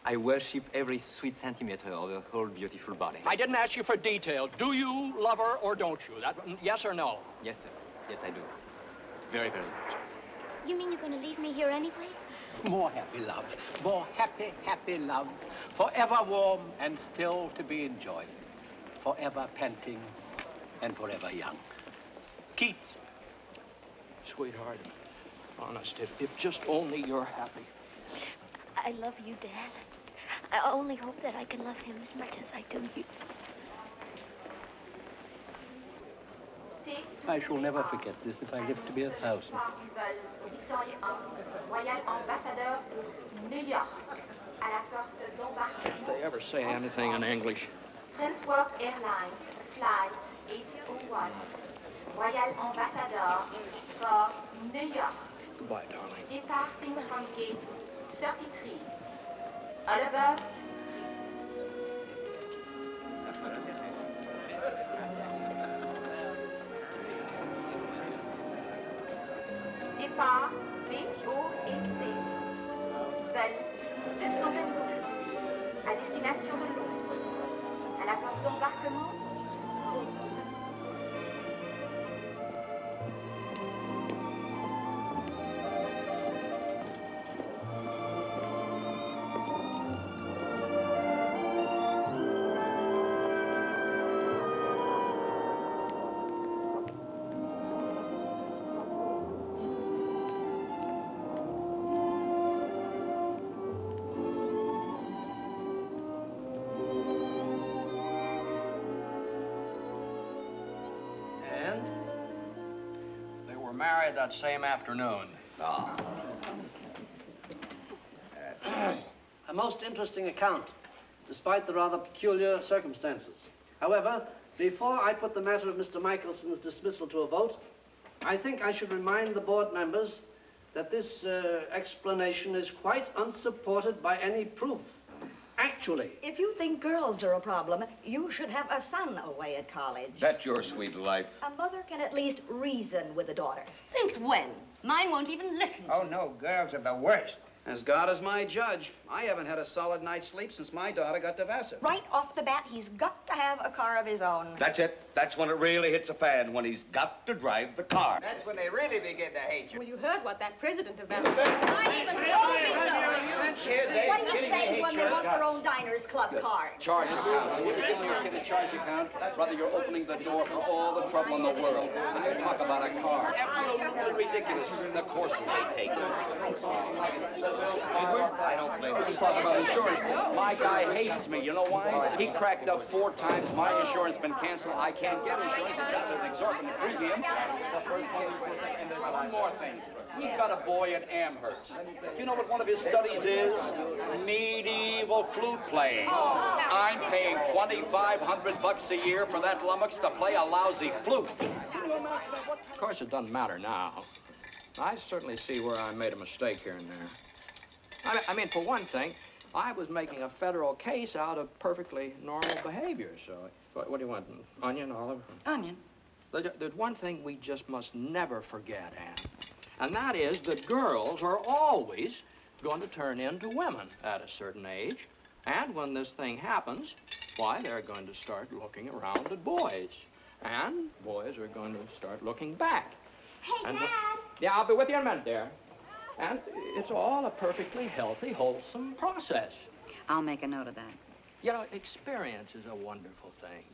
I worship every sweet centimeter of her whole beautiful body. I didn't ask you for detail. Do you love her or don't you? Yes or no? Yes, sir. Yes, I do. Very, very much. You mean you're going to leave me here anyway? More happy love. More happy, happy love. Forever warm and still to be enjoyed. Forever panting and forever young. Keats. Sweetheart, honest, if just only you're happy. I love you, Dad. I only hope that I can love him as much as I do you. I shall never forget this if I live to be 1,000. Did they ever say anything in English? Transworld Airlines, flight 801. Royal Ambassador for New York. Goodbye, darling. Departing from gate 33. All aboard. Départ BOEC. Vol 222. À destination de Londres. À la porte d'embarquement. Married that same afternoon. A most interesting account, despite the rather peculiar circumstances. However, before I put the matter of Mr. Michelson's dismissal to a vote, I think I should remind the board members that this explanation is quite unsupported by any proof. Actually. If you think girls are a problem, you should have a son away at college. That's your sweet life. A mother can at least reason with a daughter. Since when? Mine won't even listen. Oh, no, girls are the worst. As God is my judge, I haven't had a solid night's sleep since my daughter got to Vassar. Right off the bat, he's got to have a car of his own. That's it. That's when it really hits a fan, when he's got to drive the car. That's when they really begin to hate you. Well, you heard what that president of Vassar I even told me so. What do you say when they want their own diners club card? Charge account. When you're telling your kid a charge account, brother, you're opening the door for all the trouble in the world. And you talk about a car. Absolutely ridiculous. The courses they take. I don't blame You talk about insurance. My guy hates me. You know why? He cracked up 4 times. My insurance been canceled. I can't get insurance except at an exorbitant premium. The first one, and there's one more thing. We've got a boy at Amherst. You know what one of his studies is? Medieval flute playing. I'm paying $2,500 a year for that lummox to play a lousy flute. Of course, it doesn't matter now. I certainly see where I made a mistake here and there. I mean, for one thing, I was making a federal case out of perfectly normal behavior. So, what do you want? Onion, olive? Onion. There's one thing we just must never forget, Anne, and that is that girls are always going to turn into women at a certain age. And when this thing happens, why, they're going to start looking around at boys. And boys are going to start looking back. Hey, And Dad. Yeah, I'll be with you in a minute, dear. And it's all a perfectly healthy, wholesome process. I'll make a note of that. You know, experience is a wonderful thing.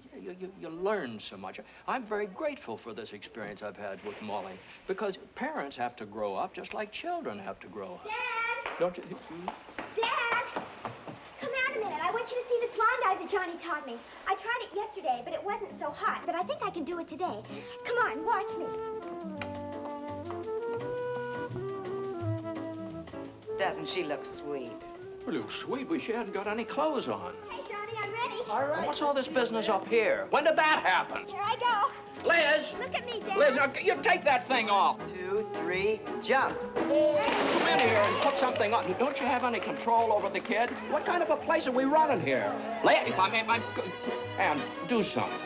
You learn so much. I'm very grateful for this experience I've had with Molly, because parents have to grow up just like children have to grow up. Dad! Don't you? Dad! Come out a minute. I want you to see the swan dive that Johnny taught me. I tried it yesterday, but it wasn't so hot. But I think I can do it today. Come on, watch me. Doesn't she look sweet? Well, Luke, sweet, but she hadn't got any clothes on. Hey, Johnny, I'm ready. All right. What's all this business up here? When did that happen? Here I go. Liz! Look at me, Dad. Liz, you take that thing off. 2, 3, jump. Come in here and put something on. Don't you have any control over the kid? What kind of a place are we running here? Liz, if I'm... And do something.